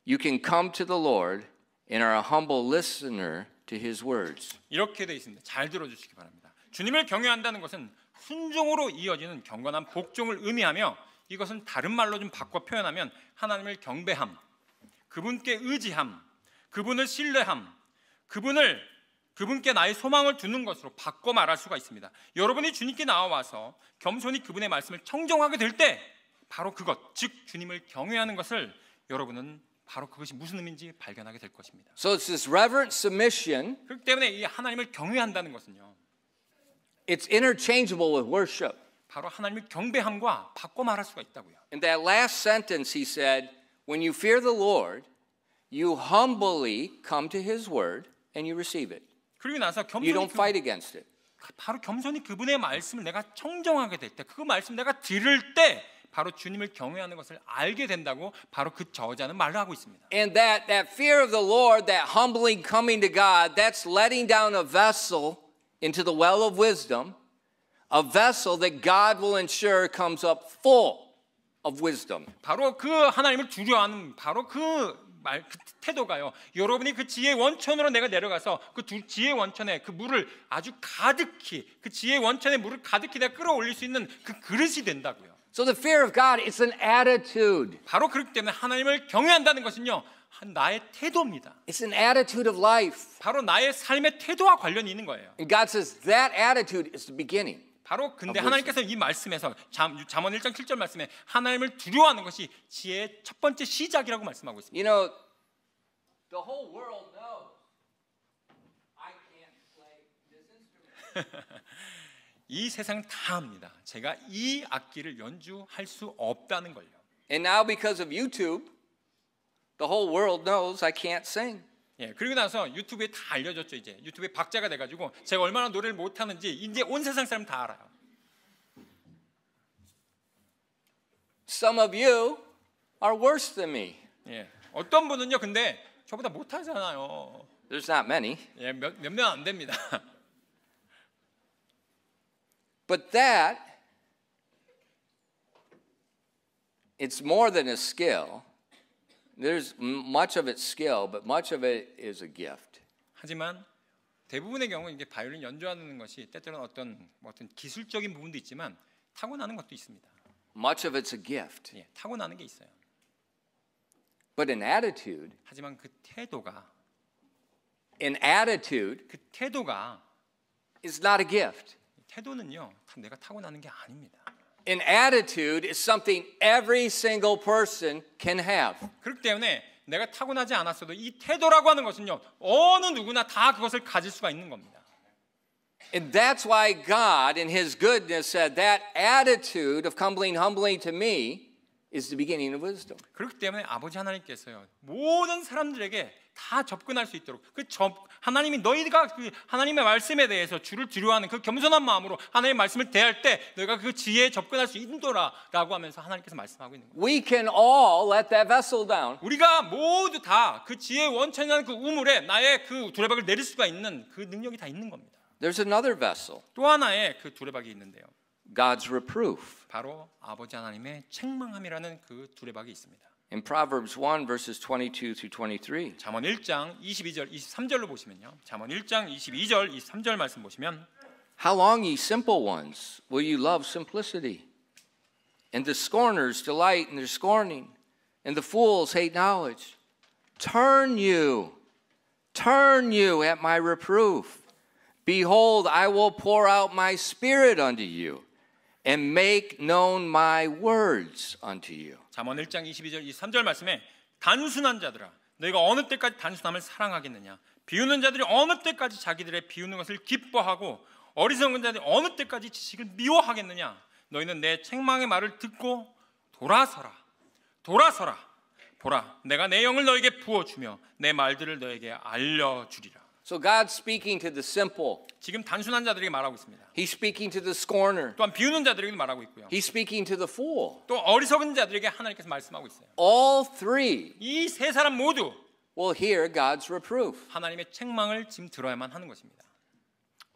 A: you can come to the Lord and are a humble listener to His words.
B: 이렇게 돼 있습니다. 잘 들어주시기 바랍니다. 주님을 경외한다는 것은 순종으로 이어지는 경건한 복종을 의미하며 이것은 다른 말로 좀 바꿔 표현하면 하나님을 경배함, 그분께 의지함, 그분을 신뢰함, 그분께 나의 소망을 두는 것으로 바꿔 말할 수가 있습니다. 여러분이 주님께 나와서 겸손히 그분의 말씀을 청종하게 될 때 바로 그것, 즉 주님을 경외하는 것을 여러분은 바로 그것이 무슨 의미인지 발견하게 될 것입니다.
A: So it's this reverent submission.
B: 그렇기 때문에 이 하나님을 경외한다는 것은요,
A: It's interchangeable with worship.
B: 바로 하나님을 경배함과 바꿔 말할 수가 있다고요.
A: In that last sentence, he said, when you fear the Lord, you humbly come to his word and you receive it.
B: 그리고 나서
A: You don't fight against it.
B: 바로 겸손히 그분의 말씀을 내가 청정하게 될 때, 그 말씀 내가 들을 때 바로 주님을 경외하는 것을 알게 된다고 바로 그 저자는 말을 하고 있습니다.
A: And that fear of the Lord, that humbling coming to God, that's letting down a vessel into the well of wisdom, a vessel that God will ensure comes up full of wisdom.
B: 바로 그 하나님을 두려워하는 바로 그 태도가요. 여러분이 그 지혜의 원천으로 내가 내려가서 그 지혜의 원천에 그 물을 아주 가득히, 그 지혜의 원천에 물을 가득히 내가 끌어올릴 수 있는 그 그릇이 된다고요.
A: So the fear of God is an attitude.
B: 바로 그렇기 때문에 하나님을 경외한다는 것은요, 나의 태도입니다.
A: It's an attitude of life.
B: 바로 나의 삶의 태도와 관련이 있는 거예요.
A: And God says that attitude is the beginning.
B: 바로 근데 하나님께서 이 말씀에서 잠언 1장 7절 말씀에 하나님을 두려워하는 것이 지혜의 첫 번째 시작이라고 말씀하고 있습니다.
A: You know, the whole world knows I can't play this instrument.
B: 이 세상 다 압니다. 제가 이 악기를 연주할 수 없다는 걸요.
A: And now because of YouTube, the whole world knows I can't sing.
B: 예, 그리고 나서 유튜브에 다 알려졌죠. 이제 유튜브에 박자가 돼가지고 제가 얼마나 노래를 못하는지 이제 온 세상 사람 다 알아요.
A: Some of you are worse than me.
B: 예, 어떤 분은요, 근데 저보다 못하잖아요.
A: There's not many.
B: 예, 몇 명 안 됩니다.
A: But that, it's more than a skill. There's much of it's skill, but much of it is a gift.
B: 하지만 대부분의 경우 이제 바이올린 연주하는 것이 때때로는 어떤 기술적인 부분도 있지만 타고나는 것도 있습니다.
A: Much of it's a gift.
B: 예, 타고나는 게 있어요.
A: But an attitude,
B: 하지만 그 태도가
A: is not a gift.
B: 태도는요, 내가 타고나는 게 아닙니다.
A: An attitude is something every single person can have.
B: 그렇기 때문에 내가 타고나지 않았어도 이 태도라고 하는 것은요, 어느 누구나 다 그것을 가질 수가 있는 겁니다.
A: And that's why God in his goodness said that attitude of humbling to me is the beginning of wisdom.
B: 그렇기 때문에 아버지 하나님께서요, 모든 사람들에게 다 접근할 수 있도록 하나님이 너희가 그 하나님의 말씀에 대해서 주를 두려워하는 그 겸손한 마음으로 하나님의 말씀을 대할 때 너희가 그 지혜에 접근할 수 있도라라고 하면서 하나님께서 말씀하고 있는 거예요.
A: We can all let that vessel down.
B: 우리가 모두 다 그 지혜의 원천이라는 그 우물에 나의 그 두레박을 내릴 수가 있는 그 능력이 다 있는 겁니다.
A: There's another vessel.
B: 또 하나의 그 두레박이 있는데요.
A: God's reproof.
B: 바로 아버지 하나님의 책망함이라는 그 두레박이 있습니다.
A: In Proverbs 1 verses 22 through 23.
B: 잠언 1장 22절 23절로 보시면요. 잠언 1장 22절 23절 말씀 보시면
A: How long, ye simple ones, will you love simplicity? And the scorners delight in their scorning, and the fools hate knowledge. Turn you at my reproof. Behold, I will pour out my spirit unto you, and make known my words unto you.
B: 잠언 1장 22절 23절 말씀에 단순한 자들아 너희가 어느 때까지 단순함을 사랑하겠느냐, 비우는 자들이 어느 때까지 자기들의 비우는 것을 기뻐하고 어리석은 자들이 어느 때까지 지식을 미워하겠느냐, 너희는 내 책망의 말을 듣고 돌아서라 보라 내가 내 영을 너에게 부어주며 내 말들을 너에게 알려주리라.
A: So God's speaking to the simple.
B: 지금 단순한 자들에게 말하고 있습니다.
A: He's speaking to the scorner.
B: 또한 비우는 자들에게 말하고 있고요.
A: He's speaking to the fool.
B: 또 어리석은 자들에게 하나님께서 말씀하고 있어요.
A: All three
B: 이 세 사람 모두
A: will hear God's reproof.
B: 하나님의 책망을 지금 들어야만 하는 것입니다.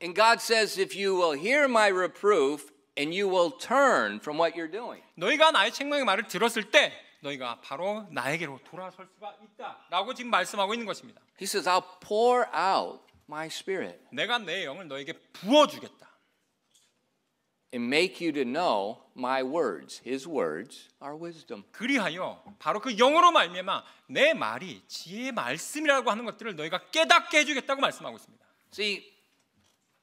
A: And God says, if you will hear my reproof and you will turn from what you're doing.
B: 너희가 나의 책망의 말을 들었을 때 너희가 바로 나에게로 돌아설 수가 있다라고 지금 말씀하고 있는 것입니다.
A: He says, I'll pour out my spirit
B: 내가 내 영을 너에게 부어주겠다.
A: and make you to know my words. His words are wisdom.
B: 그리하여 바로 그 영으로 말미암아 내 말이 지혜의 말씀이라고 하는 것들을 너희가 깨닫게 해주겠다고 말씀하고 있습니다.
A: See,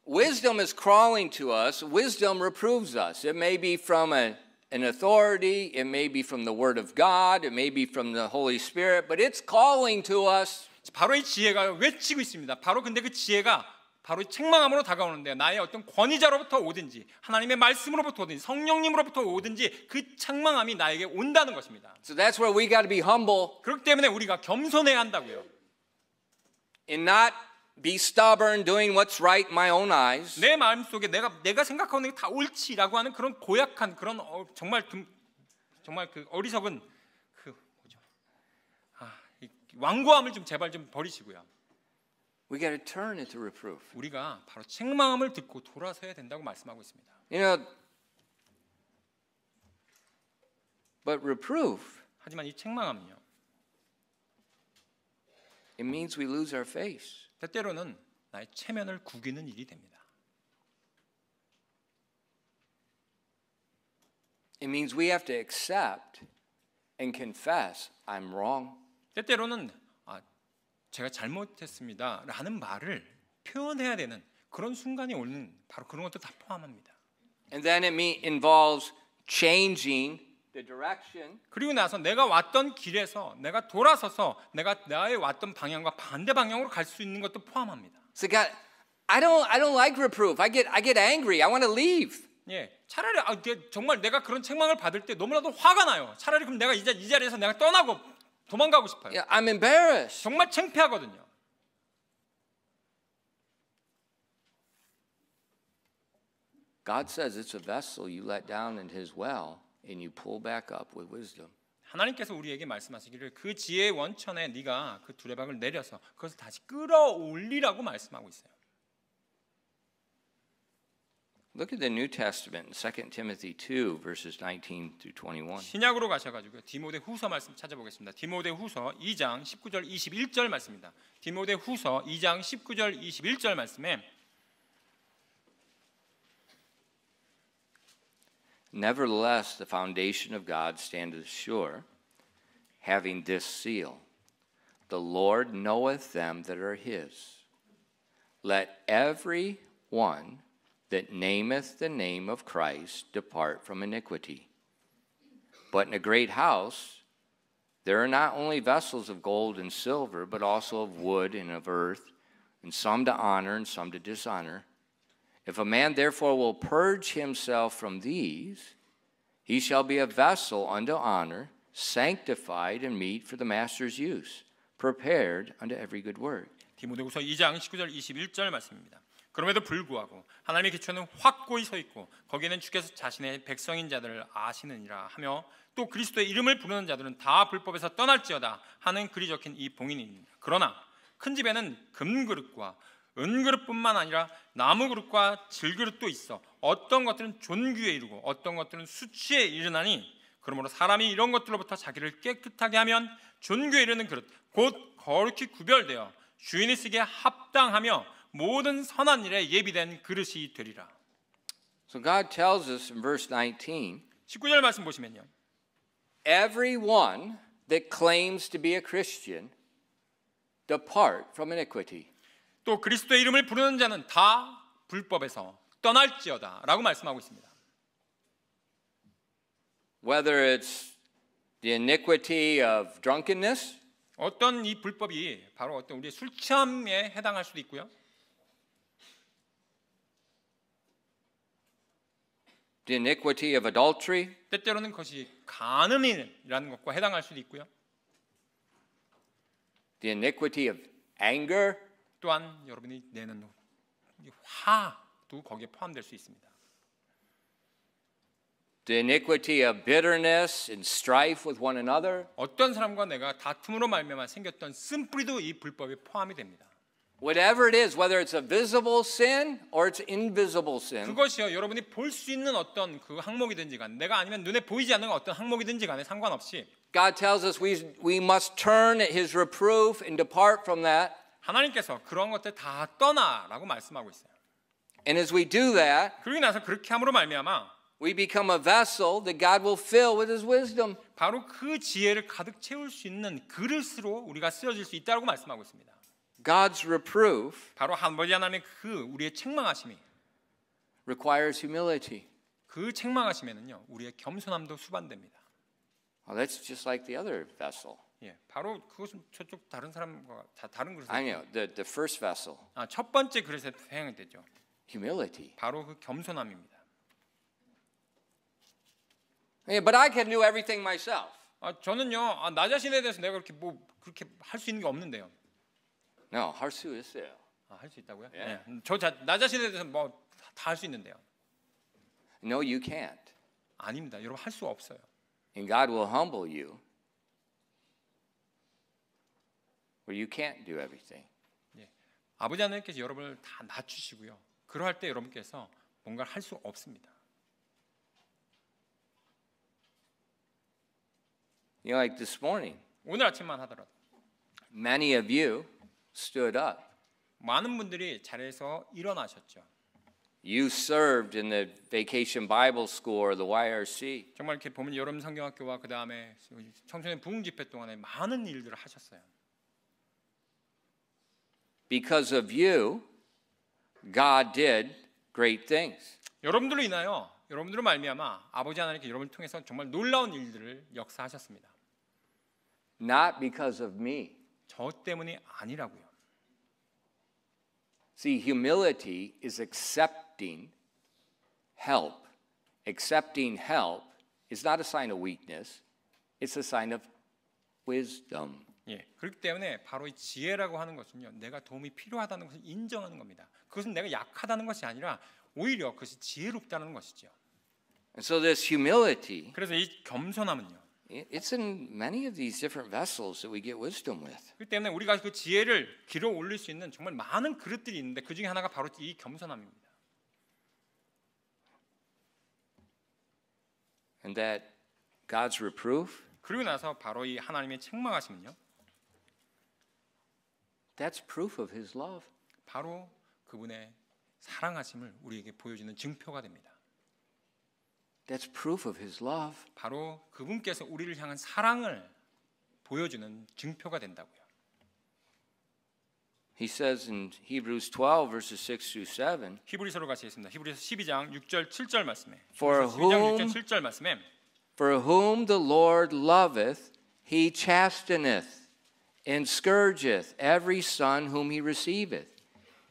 A: wisdom is crawling to us. Wisdom reproves us. It may be from an authority. It may be from the Word of God. It may be from the Holy Spirit. But it's calling to us.
B: 바로 이 지혜가 외치고 있습니다. 바로 근데 그 지혜가 바로 책망함으로 다가오는데 나의 어떤 권위자로부터 오든지 하나님의 말씀으로부터 오든지 성령님으로부터 오든지 그 책망함이 나에게 온다는 것입니다.
A: So that's where we got to be humble
B: 그렇기 때문에 우리가 겸손해야 한다고요.
A: and not be stubborn doing what's right in my own eyes.
B: 내 마음속에 내가 생각하는 게 다 옳지라고 하는 그런 고약한 그런 정말 그 어리석은 그 뭐죠? 이 완고함을 좀 제발 좀 버리시고요.
A: We got to turn it to reproof.
B: 우리가 바로 책망함을 듣고 돌아서야 된다고 말씀하고 있습니다.
A: You know, but reproof,
B: 하지만 이 책망함은요.
A: it means we lose our face.
B: 때때로는 나의 체면을 구기는 일이 됩니다.
A: It means we have to accept and confess I'm wrong.
B: 때때로는 제가 잘못했습니다라는 말을 표현해야 되는 그런 순간이 오는 바로 그런 것도 다 포함합니다.
A: And then it involves changing the direction.
B: 그리고 나서 내가 왔던 길에서 내가 돌아서서 내가 나의 왔던 방향과 반대 방향으로 갈 수 있는 것도 포함합니다.
A: So God, I don't like reproof. I get angry. I want to leave.
B: 예, 차라리 정말 내가 그런 책망을 받을 때 너무나도 화가 나요. 차라리 그럼 내가 이 자리에서 내가 떠나고 도망가고 싶어요.
A: Yeah, I'm embarrassed.
B: 정말 창피하거든요.
A: God says it's a vessel you let down in His well and you pull back up with wisdom.
B: 하나님께서 우리에게 말씀하시기를 그 지혜의 원천에 네가 그 두레박을 내려서 그것을 다시 끌어올리라고 말씀하고 있어요.
A: Look at the New Testament, 2 Timothy 2, verses 19 through 21.
B: 신약으로 가셔가지고요. 디모데후서 말씀 찾아보겠습니다. 디모데후서 2장 19절 21절 말씀입니다. 디모데후서 2장 19절 21절 말씀에
A: Nevertheless, the foundation of God standeth sure, having this seal: The Lord knoweth them that are His. Let every one that nameth the name of Christ depart from iniquity. But in a great house there are not only vessels of gold and silver, but also of wood and of earth, and some to honor and some to dishonor. If a man therefore will purge himself from these, he shall be a vessel unto honor, sanctified and meet for the master's use, prepared unto every good work.
B: 디모데후서 2장 19절 21절 말씀입니다. 그럼에도 불구하고 하나님의 기초는 확고히 서 있고 거기에는 주께서 자신의 백성인 자들을 아시느니라 하며 또 그리스도의 이름을 부르는 자들은 다 불법에서 떠날지어다 하는 글이 적힌 이 봉인입니다. 그러나 큰 집에는 금그릇과 은그릇뿐만 아니라 나무그릇과 질그릇도 있어 어떤 것들은 존귀에 이르고 어떤 것들은 수치에 이르나니 그러므로 사람이 이런 것들로부터 자기를 깨끗하게 하면 존귀에 이르는 그릇 곧 거룩히 구별되어 주인이 쓰기에 합당하며 모든 선한 일에 예비된 그릇이 되리라.
A: So God tells us in verse 19,
B: 19절 말씀 보시면요.
A: Everyone that claims to be a Christian depart from iniquity.
B: 또 그리스도의 이름을 부르는 자는 다 불법에서 떠날지어다 라고 말씀하고 있습니다.
A: Whether it's the iniquity of drunkenness,
B: 어떤 이 불법이 바로 어떤 우리의 술 취함에 해당할 수도 있고요.
A: the iniquity of adultery,
B: 때때로는 그것이 간음이라는 것과 해당할 수도 있고요.
A: the iniquity of anger,
B: 또한 여러분이 내는 화도 거기에 포함될 수 있습니다.
A: the iniquity of bitterness and strife with one another.
B: 어떤 사람과 내가 다툼으로 말미암아 생겼던 쓴뿌리도 이 불법에 포함이 됩니다.
A: Whatever it is, whether it's a visible sin or it's invisible sin,
B: 그것이요 여러분이 볼 수 있는 어떤 그 항목이든지 간에 내가 아니면 눈에 보이지 않는 어떤 항목이든지 간에 상관없이
A: God tells us we must turn at His reproof and depart from that.
B: 하나님께서 그런 것들 다 떠나라고 말씀하고 있어요.
A: And as we do that,
B: 그러고 나서 그렇게 함으로 말미암아
A: we become a vessel that God will fill with His wisdom.
B: 바로 그 지혜를 가득 채울 수 있는 그릇으로 우리가 쓰여질 수 있다고 말씀하고 있습니다.
A: God's reproof
B: 바로 아버지 하나님의 그 우리의 책망하심이
A: requires humility.
B: 그 책망하심에는요 우리의 겸손함도 수반됩니다.
A: Well, that's just like the other vessel.
B: 예, 바로 그것은 저쪽 다른 사람과 다 다른 그릇에
A: I know the first vessel,
B: 첫 번째 그릇에 해당이 되죠.
A: humility.
B: 바로 그 겸손함입니다.
A: Yeah, but I can do everything myself.
B: 저는요, 나 자신에 대해서 내가 그렇게 할 수 있는 게 없는데요.
A: No, 할 수 있어요.
B: 할 수 있다고요?
A: 예.
B: 나 자신에 대해서 뭐 다 할 수 있는데요.
A: No, you can't.
B: 아닙니다. 여러분 할 수 없어요.
A: And God will humble you where you can't do everything.
B: 예. 아버지 하나님께서 여러분을 다 낮추시고요. 그러할 때 여러분께서 뭔가를 할 수 없습니다.
A: You know, like this morning,
B: 오늘 아침만 하더라도
A: many of you stood up.
B: 많은 분들이 자리에서 일어나셨죠.
A: You served in the Vacation Bible School or the YRC.
B: 정말 이렇게 보면 여름 성경학교와 그 다음에 청소년 부흥 집회 동안에 많은 일들을 하셨어요.
A: Because of you, God did great things.
B: 여러분들로 인하여 여러분들로 말미암아 아버지 하나님께 여러분을 통해서 정말 놀라운 일들을 역사하셨습니다.
A: Not because of me.
B: 저 때문이 아니라고요.
A: See, humility is accepting help. Accepting help is not a sign of weakness. It's a sign of wisdom.
B: 예, 그렇기 때문에 바로 이 지혜라고 하는 것은요, 내가 도움이 필요하다는 것을 인정하는 겁니다. 그것은 내가 약하다는 것이 아니라 오히려 그것이 지혜롭다는 것이죠.
A: And so this humility,
B: 그래서 이 겸손함은요,
A: it's in many of these different vessels that we get wisdom with.
B: 그렇기 때문에 우리가 그 지혜를 길어 올릴 수 있는 정말 많은 그릇들이 있는데 그 중에 하나가 바로 이 겸손함입니다.
A: And that God's reproof,
B: 그리고 나서 바로 이 하나님의 책망하심은요,
A: that's proof of His love.
B: 바로 그분의 사랑하심을 우리에게 보여주는 증표가 됩니다.
A: That's proof of His love.
B: 바로 그분께서 우리를 향한 사랑을 보여주는 증표가 된다고요.
A: He says in Hebrews 12 verses 6 through 7,
B: 히브리서로 같이 있습니다. 히브리서 12장 6절 7절 말씀에.
A: For
B: 12장 6절 7절 말씀에
A: For whom the Lord loveth, He chasteneth, and scourgeth every son whom He receiveth.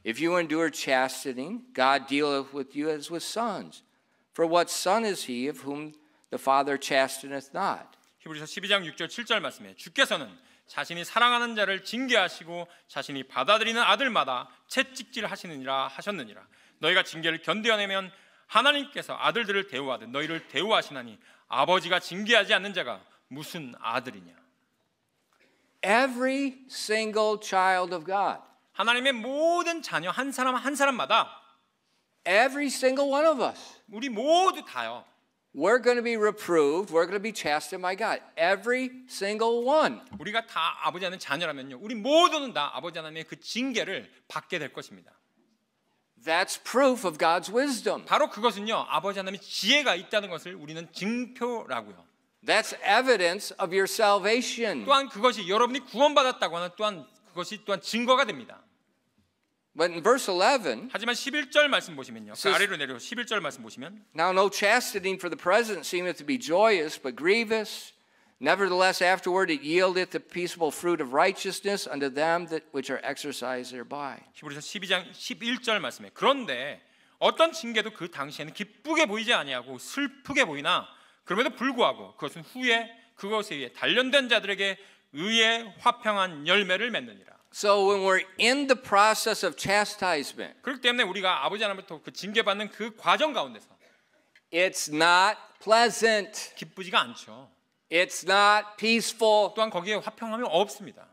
A: If you endure chastening, God dealeth with you as with sons. For what son is he of whom the Father chasteneth not?
B: 히브리서 12장 6절 7절 말씀에 주께서는 자신이 사랑하는 자를 징계하시고 자신이 받아들이는 아들마다 채찍질 하시느니라 하셨느니라. 너희가 징계를 견뎌내면 하나님께서 아들들을 대우하듯 너희를 대우하시나니 아버지가 징계하지 않는 자가 무슨 아들이냐.
A: Every single child of God.
B: 하나님의 모든 자녀 한 사람 한 사람마다
A: Every single one of us.
B: 우리 모두 다요.
A: We're going to be reproved. We're going to be chastened by God. Every single one.
B: 우리가 다 아버지 하나님의 자녀라면요. 우리 모두는 다 아버지 하나님의 그 징계를 받게 될 것입니다.
A: That's proof of God's wisdom.
B: 바로 그것은요. 아버지 하나님의 지혜가 있다는 것을 우리는 증표라고요.
A: That's evidence of your salvation.
B: 또한 그것이 여러분이 구원받았다고 하는 또한 그것이 또한 증거가 됩니다.
A: But in verse 11,
B: 하지만 11절 말씀 보시면요. 그 아래로 내려 11절 말씀 보시면
A: Now no chastening for the present seemeth to be joyous, but grievous. Nevertheless afterward it yieldeth the peaceable fruit of righteousness unto them that which are exercised thereby.
B: 히브리서 12장 11절 말씀에 그런데 어떤 징계도 그 당시에는 기쁘게 보이지 아니하고 슬프게 보이나 그럼에도 불구하고 그것은 후에 그것에 의해 단련된 자들에게 의의 화평한 열매를 맺느니라.
A: So when we're in the process of chastisement,
B: 그렇기 때문에 우리가 아버지 하나님부터 그 징계받는 그 과정 가운데서
A: it's not pleasant.
B: 기쁘지가 않죠.
A: It's not peaceful.
B: 또한 거기에 화평함이 없습니다.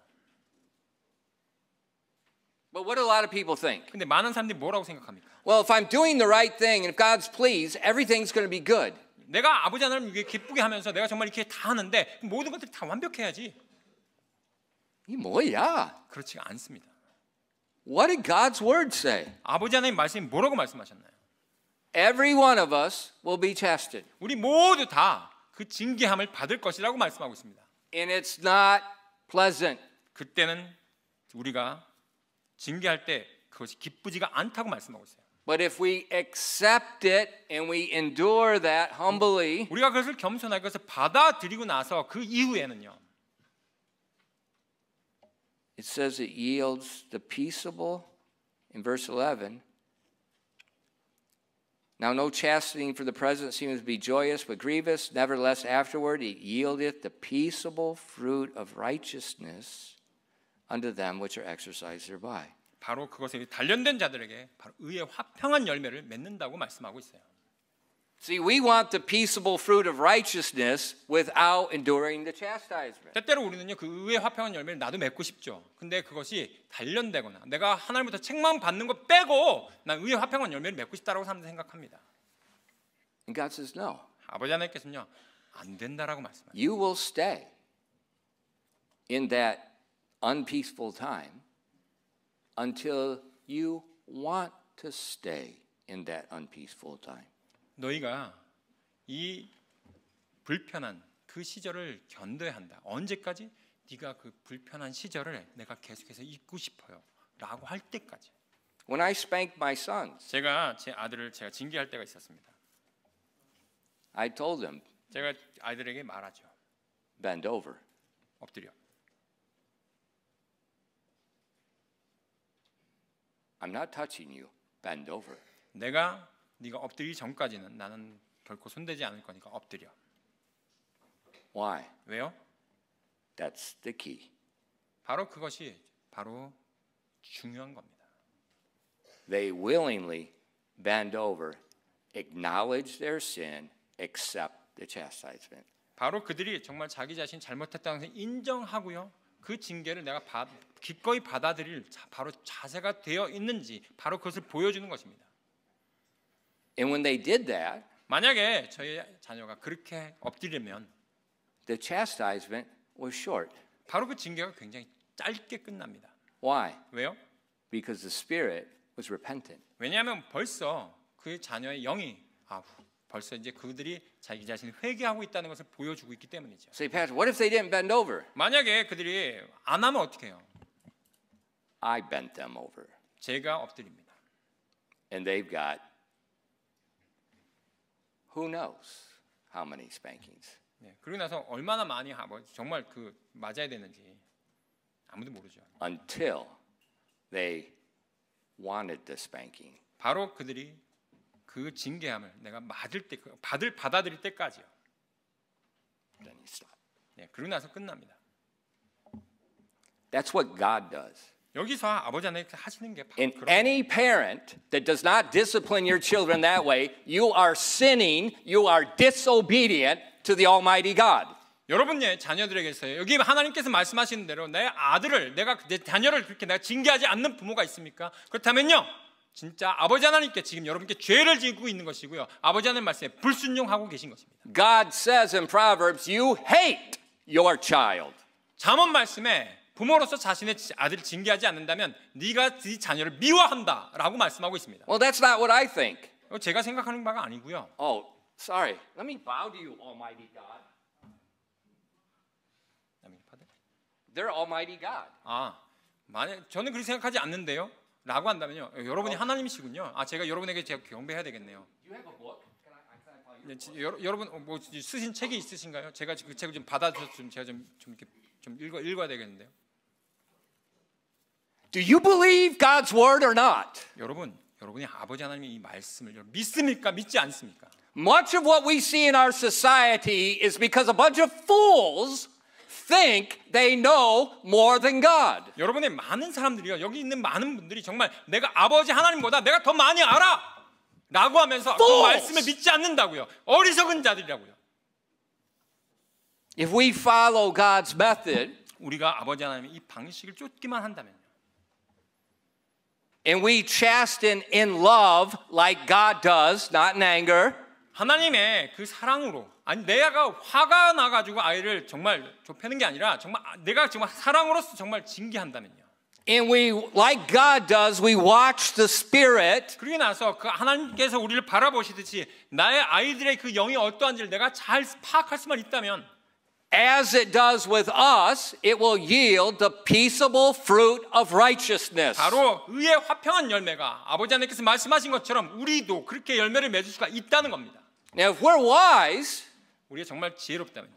A: But what do a lot of people think?
B: 근데 많은 사람들이 뭐라고 생각합니까?
A: Well, if I'm doing the right thing and if God's pleased, everything's going to be good.
B: 내가 아버지 하나님 위해 기쁘게 하면서 내가 정말 이렇게 다 하는데 모든 것들이 다 완벽해야지.
A: 이 뭐야?
B: 그렇지가 않습니다.
A: What did God's word say?
B: 아버지 하나님 말씀이 뭐라고 말씀하셨나요?
A: Every one of us will be tested.
B: 우리 모두 다 그 징계함을 받을 것이라고 말씀하고 있습니다.
A: And it's not pleasant.
B: 그때는 우리가 징계할 때 그것이 기쁘지가 않다고 말씀하고 있어요.
A: But if we accept it and we endure that humbly,
B: 우리가 그것을 겸손하게 그것을 받아들이고 나서 그 이후에는요.
A: it says it yields the peaceable in verse 11. Now no chastening for the present seems to be joyous but grievous. Nevertheless afterward it yieldeth the peaceable fruit of righteousness unto them which are exercised thereby.
B: 바로 그것에 단련된 자들에게 바로 의의 화평한 열매를 맺는다고 말씀하고 있어요.
A: See, we want the peaceable fruit of righteousness without enduring the chastisement.
B: 때때로 우리는요 그 의의 화평한 열매를 나도 맺고 싶죠. 근데 그것이 단련되거나 내가 하나님부터 책망 받는 거 빼고 난 의의 화평한 열매를 맺고 싶다라고 사람들 생각합니다.
A: And God says, no.
B: 아버지 하나님께서는요 안 된다라고 말씀하세요.
A: You will stay in that unpeaceful time until you want to stay in that unpeaceful time.
B: 너희가 이 불편한 그 시절을 견뎌야 한다. 언제까지? 네가 그 불편한 시절을 내가 계속해서 잊고 싶어요. 라고 할 때까지.
A: When I spanked my sons,
B: 제가 제 아들을 제가 징계할 때가 있었습니다.
A: I told them,
B: 제가 아이들에게 말하죠.
A: bend over.
B: 엎드려.
A: I'm not touching you. Bend over.
B: 내가 네가 엎드리기 전까지는 나는 결코 손대지 않을 거니까 엎드려.
A: Why?
B: 왜요?
A: That's the key.
B: 바로 그것이 바로 중요한 겁니다.
A: They willingly bend over, acknowledge their sin, accept the chastisement.
B: 바로 그들이 정말 자기 자신 잘못했다는 것을 인정하고요. 그 징계를 내가 기꺼이 받아들일 바로 자세가 되어 있는지 바로 그것을 보여주는 것입니다.
A: And when they did that,
B: 만약에 저희 자녀가 그렇게 엎드리면
A: the chastisement was short.
B: 바로 그 징계가 굉장히 짧게 끝납니다.
A: Why?
B: 왜요?
A: Because the spirit was repentant.
B: 왜냐하면 벌써 그 자녀의 영이 벌써 이제 그들이 자기 자신을 회개하고 있다는 것을 보여주고 있기 때문이죠.
A: Say, Pastor, what if they didn't bend over?
B: 만약에 그들이 안 하면 어떻게 해요?
A: I bent them over.
B: 제가 엎드립니다.
A: And they've got who knows how many spankings.
B: 네, 그리고 나서 얼마나 많이 정말 그 맞아야 되는지 아무도 모르죠.
A: Until they wanted the spanking.
B: 바로 그들이 그 징계함을 내가 맞을 때 받아들일 때까지요.
A: Then you stop.
B: 네, 그러고 나서 끝납니다.
A: That's what God does.
B: 여기서 아버지 하나님께서 하시는 게 바로
A: And
B: 그런
A: any parent that does not discipline your children that way, you are sinning, you are disobedient to the Almighty God.
B: 여러분의 자녀들에게서요. 여기 하나님께서 말씀하시는 대로 내 자녀를 그렇게 내가 징계하지 않는 부모가 있습니까? 그렇다면요. 진짜 아버지 하나님께 지금 여러분께 죄를 짓고 있는 것이고요. 아버지 하나님 말씀에 불순종하고 계신 것입니다.
A: God says in Proverbs, you hate your child.
B: 잠언 말씀에 부모로서 자신의 아들을 징계하지 않는다면 네가 네 자녀를 미워한다라고 말씀하고 있습니다.
A: Well, that's not what I think.
B: 제가 생각하는 바가 아니고요.
A: Oh, sorry. Let me bow to you, Almighty God. They're Almighty God.
B: 만약 저는 그렇게 생각하지 않는데요. 라고 한다면요. 여러분이 하나님이시군요. 제가 여러분에게 제가 경배해야 되겠네요.
A: You have a book?
B: 여러분 뭐 쓰신 책이 있으신가요? 제가 그 책을 좀 받아서 제가 좀 이렇게 좀 읽어야 되겠는데요.
A: Do you believe God's word or not?
B: 여러분이 아버지 하나님의 이 말씀을 믿습니까? 믿지 않습니까?
A: Much of what we see in our society is because a bunch of fools think they know more than God.
B: 여러분의 많은 사람들이요. 여기 있는 많은 분들이 정말 내가 아버지 하나님보다 내가 더 많이 알아! 라고 하면서 그 말씀을 믿지 않는다고요. 어리석은 자들이라고요.
A: If we follow God's method,
B: 우리가 아버지 하나님의 이 방식을 쫓기만 한다면요.
A: And we chasten in love like God does, not in anger.
B: 하나님의 그 사랑으로 내가 화가 나가지고 아이를 정말 좁히는 게 아니라 정말 내가 정말 사랑으로서 정말 징계한다면요.
A: And we, like God does, we watch the Spirit.
B: 그러고 나서 그 하나님께서 우리를 바라보시듯이 나의 아이들의 그 영이 어떠한지를 내가 잘 파악할 수만 있다면
A: as it does with us, it will yield the peaceable fruit of righteousness.
B: 바로 의의 화평한 열매가 아버지 하나님께서 말씀하신 것처럼 우리도 그렇게 열매를 맺을 수가 있다는 겁니다.
A: Now, if we're wise,
B: 우리가 정말 지혜롭다면요.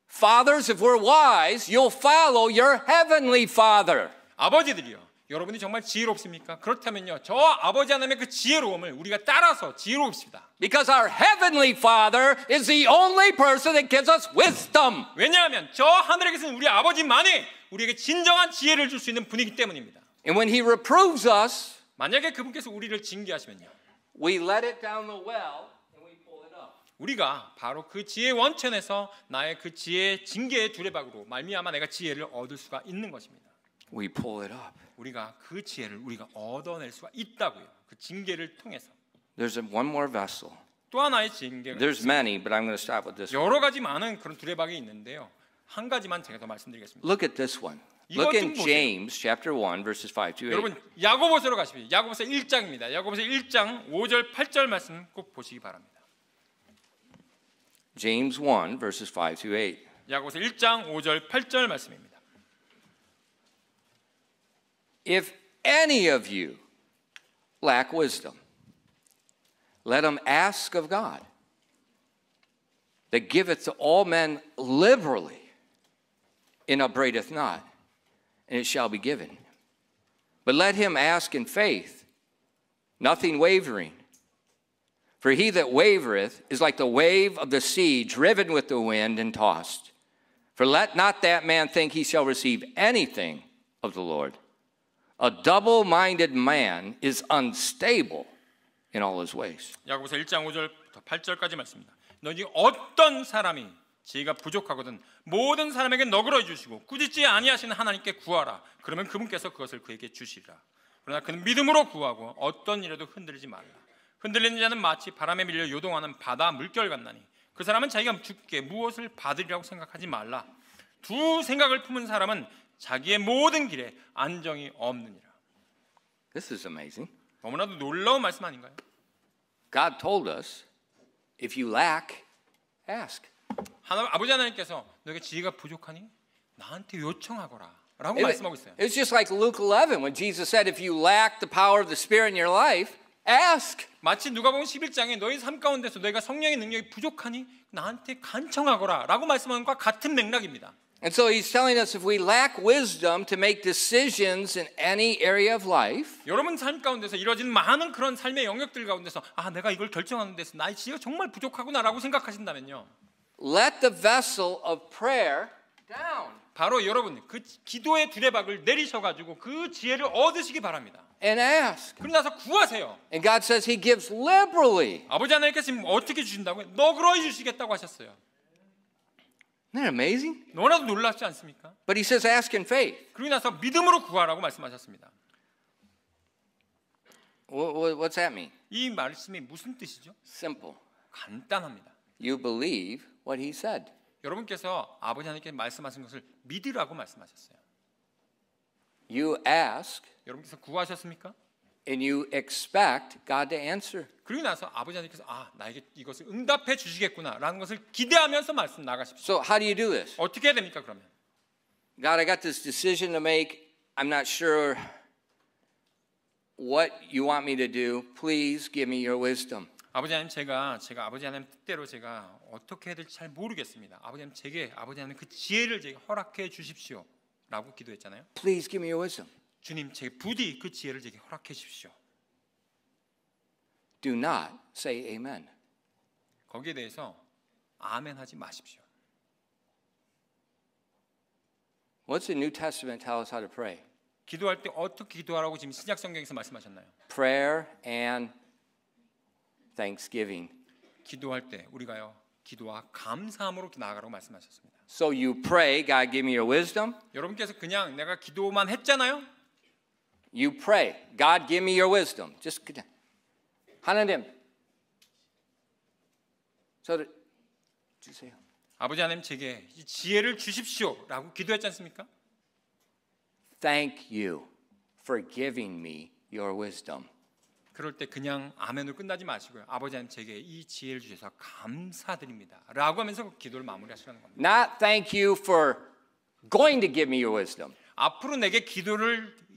A: fathers, if we're wise, you'll follow your heavenly Father.
B: 아버지들이요. 여러분이 정말 지혜롭습니까? 그렇다면요. 저 아버지 하나님의 그 지혜로움을 우리가 따라서 지혜로웁시다.
A: Because our heavenly Father is the only person that gives us wisdom.
B: 왜냐하면 저 하늘에 계신 우리 아버지만이 우리에게 진정한 지혜를 줄 수 있는 분이기 때문입니다.
A: And when He reproves us,
B: 만약에 그분께서 우리를 징계하시면요.
A: we let it down the well and we pull it up.
B: 우리가 바로 그 지혜의 원천에서 나의 그 지혜의 징계의 두레박으로 말미암아 내가 지혜를 얻을 수가 있는 것입니다.
A: We pull it up.
B: 우리가 그 지혜를 우리가 얻어낼 수가 있다고요. 그 징계를 통해서.
A: There's one more vessel.
B: 또 하나의 징계가
A: There's many, but I'm going to stop with this one.
B: 여러 가지 많은 그런 두레박이 있는데요. 한 가지만 제가 더 말씀드리겠습니다.
A: Look at this one. Look in James chapter 1 verses 5 to 8.
B: 여러분 야고보서로 가십시오. 야고보서 1장입니다. 야고보서 1장 5절 8절 말씀 꼭 보시기 바랍니다.
A: James 1 verses 5 to 8.
B: 야고보서 1장 5절 8절 말씀입니다.
A: If any of you lack wisdom, let him ask of God, that giveth to all men liberally, and upbraideth not, and it shall be given. But let him ask in faith, nothing wavering. For he that wavereth is like the wave of the sea, driven with the wind and tossed. For let not that man think he shall receive anything of the Lord. A double-minded man is unstable in all his ways.
B: 야고보서 1장 5절부터 8절까지 말씀입니다. 너희 어떤 사람이 지혜가 부족하거든 모든 사람에게 너그러워 주시고 꾸짖지 아니하시는 하나님께 구하라. 그러면 그분께서 그것을 그에게 주시리라. 그러나 그는 믿음으로 구하고 어떤 일에도 흔들리지 말라. 흔들리는 자는 마치 바람에 밀려 요동하는 바다 물결 같나니 그 사람은 자기가 죽게 무엇을 받으리라고 생각하지 말라. 두 생각을 품은 사람은 자기의 모든 길에 안정이 없느니라.
A: This is amazing.
B: 너무나도 놀라운 말씀 아닌가요?
A: God told us, if you lack, ask.
B: 아버지 하나님께서 너에게 지혜가 부족하니 나한테 요청하거라 라고 말씀하고 있어요.
A: It's just like Luke 11 when Jesus said, if you lack the power of the Spirit in your life, ask.
B: 마치 누가복음 11장에 너희 삶 가운데서 너희가 성령의 능력이 부족하니 나한테 간청하거라 라고 말씀하는 것과 같은 맥락입니다.
A: And so he's telling us if we lack wisdom to make decisions in any area of life,
B: 여러분 삶 가운데서 이루어진 많은 그런 삶의 영역들 가운데서 내가 이걸 결정하는 데서 나의 지혜가 정말 부족하구나라고 생각하신다면요.
A: let the vessel of prayer down.
B: 바로 여러분 그 기도의 두레박을 내리셔가지고 그 지혜를 얻으시기 바랍니다.
A: And ask.
B: 그러고 나서 구하세요.
A: And God says he gives liberally.
B: 아버지 하나님께서 지금 어떻게 주신다고요? 너그러이 주시겠다고 하셨어요.
A: Isn't that amazing?
B: 너무나도 놀랍지 않습니까?
A: But he says ask in faith.
B: 그러고 나서 믿음으로 구하라고 말씀하셨습니다.
A: What's that mean?
B: 이 말씀이 무슨 뜻이죠?
A: Simple.
B: 간단합니다.
A: You believe what he said.
B: 여러분께서 아버지 하나님께 말씀하신 것을 믿으라고 말씀하셨어요.
A: You ask
B: 여러분께서 구하셨습니까?
A: and you expect God to answer.
B: 그리고 나서 아버지 하나님께서 나에게 이것을 응답해 주시겠구나라는 것을 기대하면서 말씀 나가십시오.
A: So how do you do this?
B: 어떻게 해야 됩니까 그러면?
A: God, I got this decision to make. I'm not sure what you want me to do. Please give me your wisdom.
B: 아버지 하나님 제가 아버지 하나님 뜻대로 제가 어떻게 해야 될지 잘 모르겠습니다. 아버지 하나님 제게 아버지 하나님 그 지혜를 제게 허락해 주십시오라고 기도했잖아요.
A: Please give me your wisdom.
B: 주님 제게 부디 그 지혜를 제게 허락해 주십시오.
A: Do not say amen.
B: 거기에 대해서 아멘 하지 마십시오.
A: What's the New Testament tell us how to pray?
B: 기도할 때 어떻게 기도하라고 지금 신약 성경에서 말씀하셨나요?
A: Prayer and thanksgiving.
B: 기도할 때 우리가요 기도와 감사함으로 나아가라고 말씀하셨습니다.
A: So you pray, God give me your wisdom.
B: 여러분께서 그냥 내가 기도만 했잖아요.
A: You pray, God give me your wisdom. Just 하나님. 주세요.
B: 아버지 하나님 제게 이 지혜를 주십시오라고 기도했지 않습니까?
A: Thank you for giving me your wisdom.
B: 그럴 때 그냥 아멘으로 끝나지 마시고요. 아버지 하나님 제게 이 지혜를 주셔서 감사드립니다 라고 하면서 기도를 마무리하시라는 겁니다.
A: Not thank you for going to give me your wisdom.
B: 앞으로 내게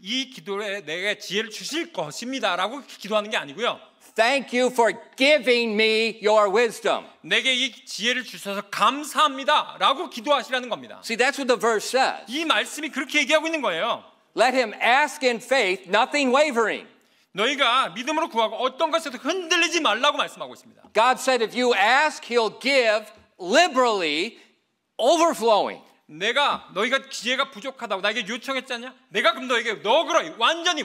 B: 이 기도에 내게 지혜를 주실 것입니다 라고 기도하는 게 아니고요.
A: Thank you for giving me your wisdom.
B: 내게 이 지혜를 주셔서 감사합니다 라고 기도하시라는 겁니다.
A: See, that's what the verse says.
B: 이 말씀이 그렇게 얘기하고 있는 거예요.
A: Let him ask in faith, nothing wavering.
B: 너희가 믿음으로 구하고 어떤 것에도 흔들리지 말라고 말씀하고 있습니다.
A: God said if you ask, he'll give liberally, overflowing.
B: 너희가 지혜가 부족하다고 나에게 요청했잖냐? 내가 그럼 너에게 너그러이 완전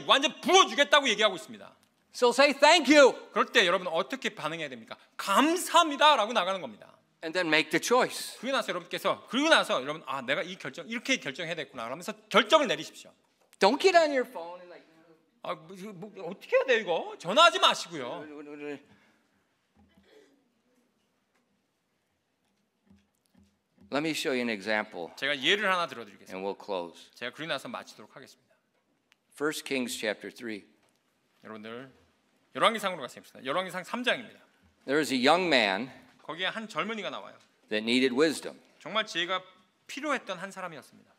B: 부어주겠다고 얘기하고 있습니다.
A: So say thank you.
B: 그럴 때 여러분 어떻게 반응해야 됩니까? 감사합니다라고 나가는 겁니다.
A: And then make the choice.
B: 그리고 나서 여러분 내가 이 결정 이렇게 결정해야 되겠구나 하면서 결정을 내리십시오.
A: Don't get on your phone and like
B: 어떻게 해야 돼 이거? 전화하지 마시고요.
A: Let me show you an example
B: 제가 예를 하나 들어드리겠습니다.
A: and we'll close.
B: 제가 그리고 나서 마치도록 하겠습니다.
A: 1 Kings chapter 3.
B: 여러분들 열왕기상으로 갔습니다. 열왕기상 3장입니다.
A: There was a young man
B: 거기에 한 젊은이가 나와요.
A: that needed wisdom.
B: 정말 지혜가 필요했던 한 사람이었습니다.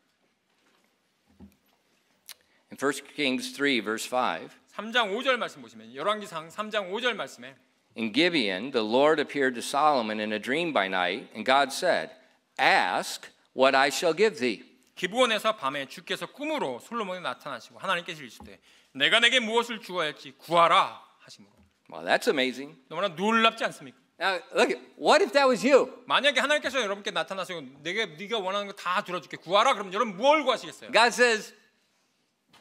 A: In 1 Kings 3 verse 5.
B: 3장 5절 말씀 보시면 열왕기상 3장 5절 말씀에
A: In Gibeon, the Lord appeared to Solomon in a dream by night, and God said, Ask what I shall give thee.
B: 기브온에서 밤에 주께서 꿈으로 솔로몬에 나타나시고 하나님께서 이르시되 내가 내게 무엇을 주어야 할지 구하라 하시므로.
A: Well, that's amazing.
B: 너무나 놀랍지 않습니까?
A: Now, look, what if that was you?
B: 만약에 하나님께서 여러분께 나타나시고 네가 원하는 거 다 들어줄게 구하라 그러면 여러분 뭘 구하시겠어요?
A: God says,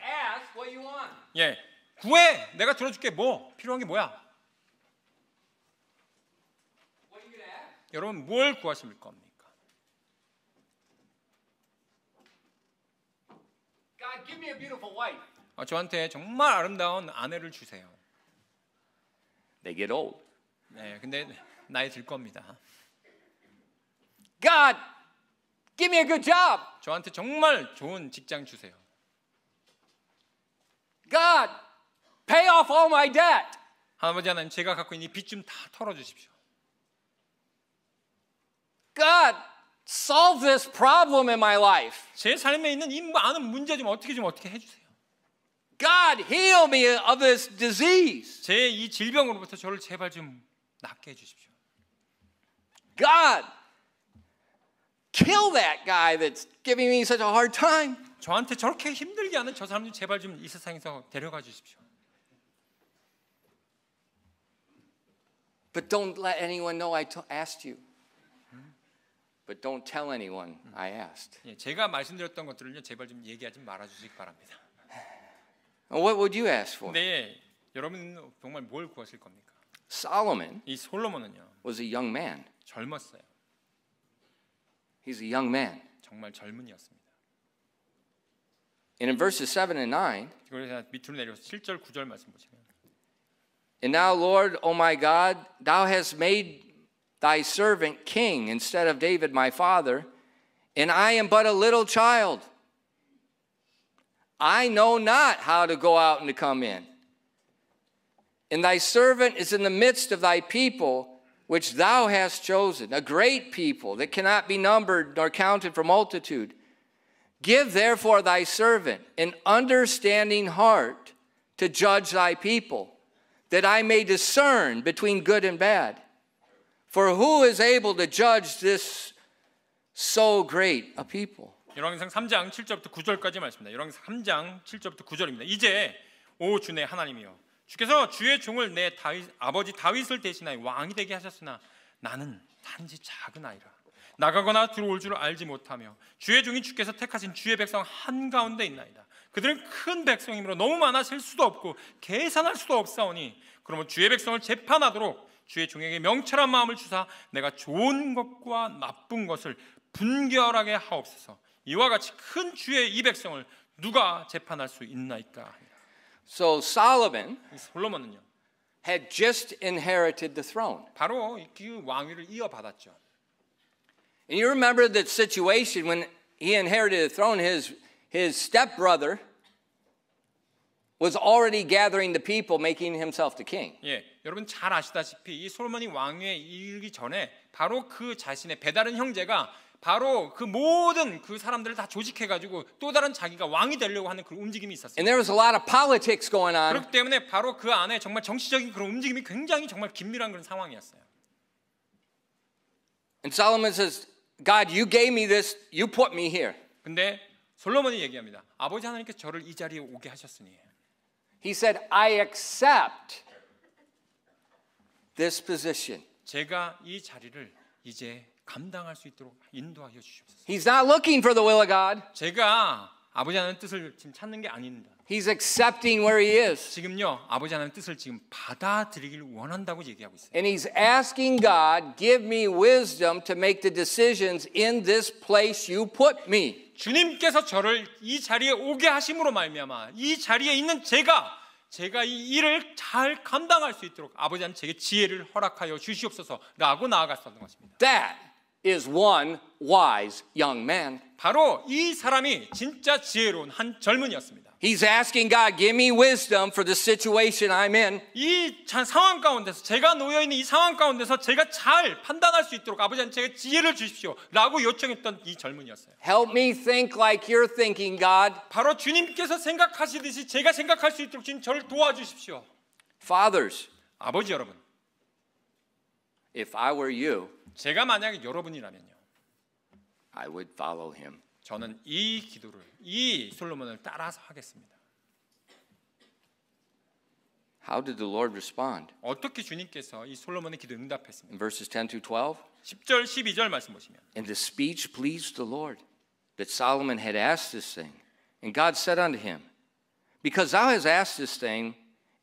A: Ask what you want.
B: 예, 구해. 내가 들어줄게. 뭐 필요한 게 뭐야?
A: What are you gonna ask?
B: 여러분 뭘 구하실 겁니까?
A: God, give me a beautiful wife.
B: 저한테 정말 아름다운 아내를 주세요.
A: They get old.
B: 네, 근데 나이 들 겁니다.
A: God, give me a good job.
B: 저한테 정말 좋은 직장 주세요.
A: God, pay off all my debt.
B: 아버지 하나님, 제가 갖고 있는 이 빚 좀 다 털어주십시오.
A: God, solve this problem in my life.
B: 제 삶에 있는 이 많은 문제 좀 어떻게 해주세요.
A: God, heal me of this disease.
B: 제 이 질병으로부터 저를 제발 좀 낫게 해주십시오.
A: God, kill that guy that's giving me such a hard time.
B: 저한테 저렇게 힘들게 하는 저 사람 좀 제발 좀 이 세상에서 데려가 주십시오.
A: But don't let anyone know I asked you. But don't tell anyone I asked.
B: 예, 제가 말씀드렸던 것들을요 제발 좀 얘기하지 말아 주시기 바랍니다.
A: What would you ask for?
B: 네, 여러분 정말 뭘 구하실 겁니까?
A: Solomon
B: 이 솔로몬은요
A: was a young man.
B: 젊었어요.
A: He's a young man.
B: 정말 젊은이였습니다.
A: And in verses 7 and 9,
B: 그래서 밑으로 내려서 7절 9절 말씀 보시면
A: And now, Lord, O my God, thou hast made thy servant king instead of David my father, and I am but a little child. I know not how to go out and to come in. And thy servant is in the midst of thy people, which thou hast chosen, a great people that cannot be numbered nor counted for multitude. Give therefore thy servant an understanding heart to judge thy people, that I may discern between good and bad. For who is able to judge this so great a people?
B: 열왕기상 3장 7절부터 9절까지 말씀입니다. 열왕기상 3장 7절부터 9절입니다. 이제 오 주의 하나님이여, 주께서 주의 종을 내 아버지 다윗을 대신하여 왕이 되게 하셨으나 나는 단지 작은 아이라 나가거나 들어올 줄 알지 못하며 주의 종이 주께서 택하신 주의 백성 한가운데 있나이다. 그들은 큰 백성이므로 너무 많아 셀 수도 없고 계산할 수도 없사오니 그러면 주의 백성을 재판하도록 주의 종에게 명철한 마음을 주사 내가 좋은 것과 나쁜 것을 분별하게 하옵소서. 이와 같이 큰 주의 이 백성을 누가 재판할 수 있나이까.
A: So Solomon
B: 솔로몬은요
A: had just inherited the throne.
B: 바로 그 왕위를 이어받았죠.
A: And you remember that situation when he inherited the throne, his stepbrother was already gathering the people, making himself the king.
B: 예, 여러분 잘 아시다시피 이 솔로몬이 왕위에 이르기 전에 바로 그 자신의 배다른 형제가 바로 그 모든 그 사람들을 다 조직해가지고 또 다른 자기가 왕이 되려고 하는 그런 움직임이 있었어요.
A: And there was a lot of politics going on.
B: 그렇기 때문에 바로 그 안에 정말 정치적인 그런 움직임이 굉장히 정말 긴밀한 그런 상황이었어요.
A: And Solomon says, God, you gave me this, you put me here.
B: 근데 솔로몬이 얘기합니다. 아버지 하나님께서 저를 이 자리에 오게 하셨으니.
A: He said, I accept this position.
B: 제가 이 자리를 이제 감당할 수 있도록 인도하여 주시옵소서.
A: He's not looking for the will of God.
B: 제가 아버지 하나님의 뜻을 지금 찾는 게 아닙니다.
A: He's accepting where he is.
B: 지금요 아버지 하나님의 뜻을 지금 받아들이길 원한다고 얘기하고 있어요.
A: And he's asking God, give me wisdom to make the decisions in this place you put me.
B: 주님께서 저를 이 자리에 오게 하심으로 말미암아 이 자리에 있는 제가 이 일을 잘 감당할 수 있도록 아버지 하나님 제게 지혜를 허락하여 주시옵소서라고 나아갔었던 것입니다.
A: That is one wise young man.
B: 바로 이 사람이 진짜 지혜로운 한 젊은이였습니다.
A: He's asking God, give me wisdom for the situation I'm in.
B: 이 상황 가운데서 제가 놓여 있는 이 상황 가운데서 제가 잘 판단할 수 있도록 아버지 하나님 제게 지혜를 주십시오라고 요청했던 이 젊은이였어요.
A: Help me think like you're thinking, God.
B: 바로 주님께서 생각하시듯이 제가 생각할 수 있도록 주님 저를 도와주십시오.
A: Fathers,
B: 아버지 여러분,
A: if I were you,
B: 제가 만약에 여러분이라면요,
A: I would follow him.
B: 저는 이 기도를 이 솔로몬을 따라서 하겠습니다.
A: How did the Lord respond?
B: 어떻게 주님께서 이 솔로몬의 기도에 응답했습니까?
A: In verses 10 through 12,
B: 10절 12절 말씀 보시면
A: and the speech pleased the Lord, that Solomon had asked this thing. And God said unto him, because thou hast asked this thing,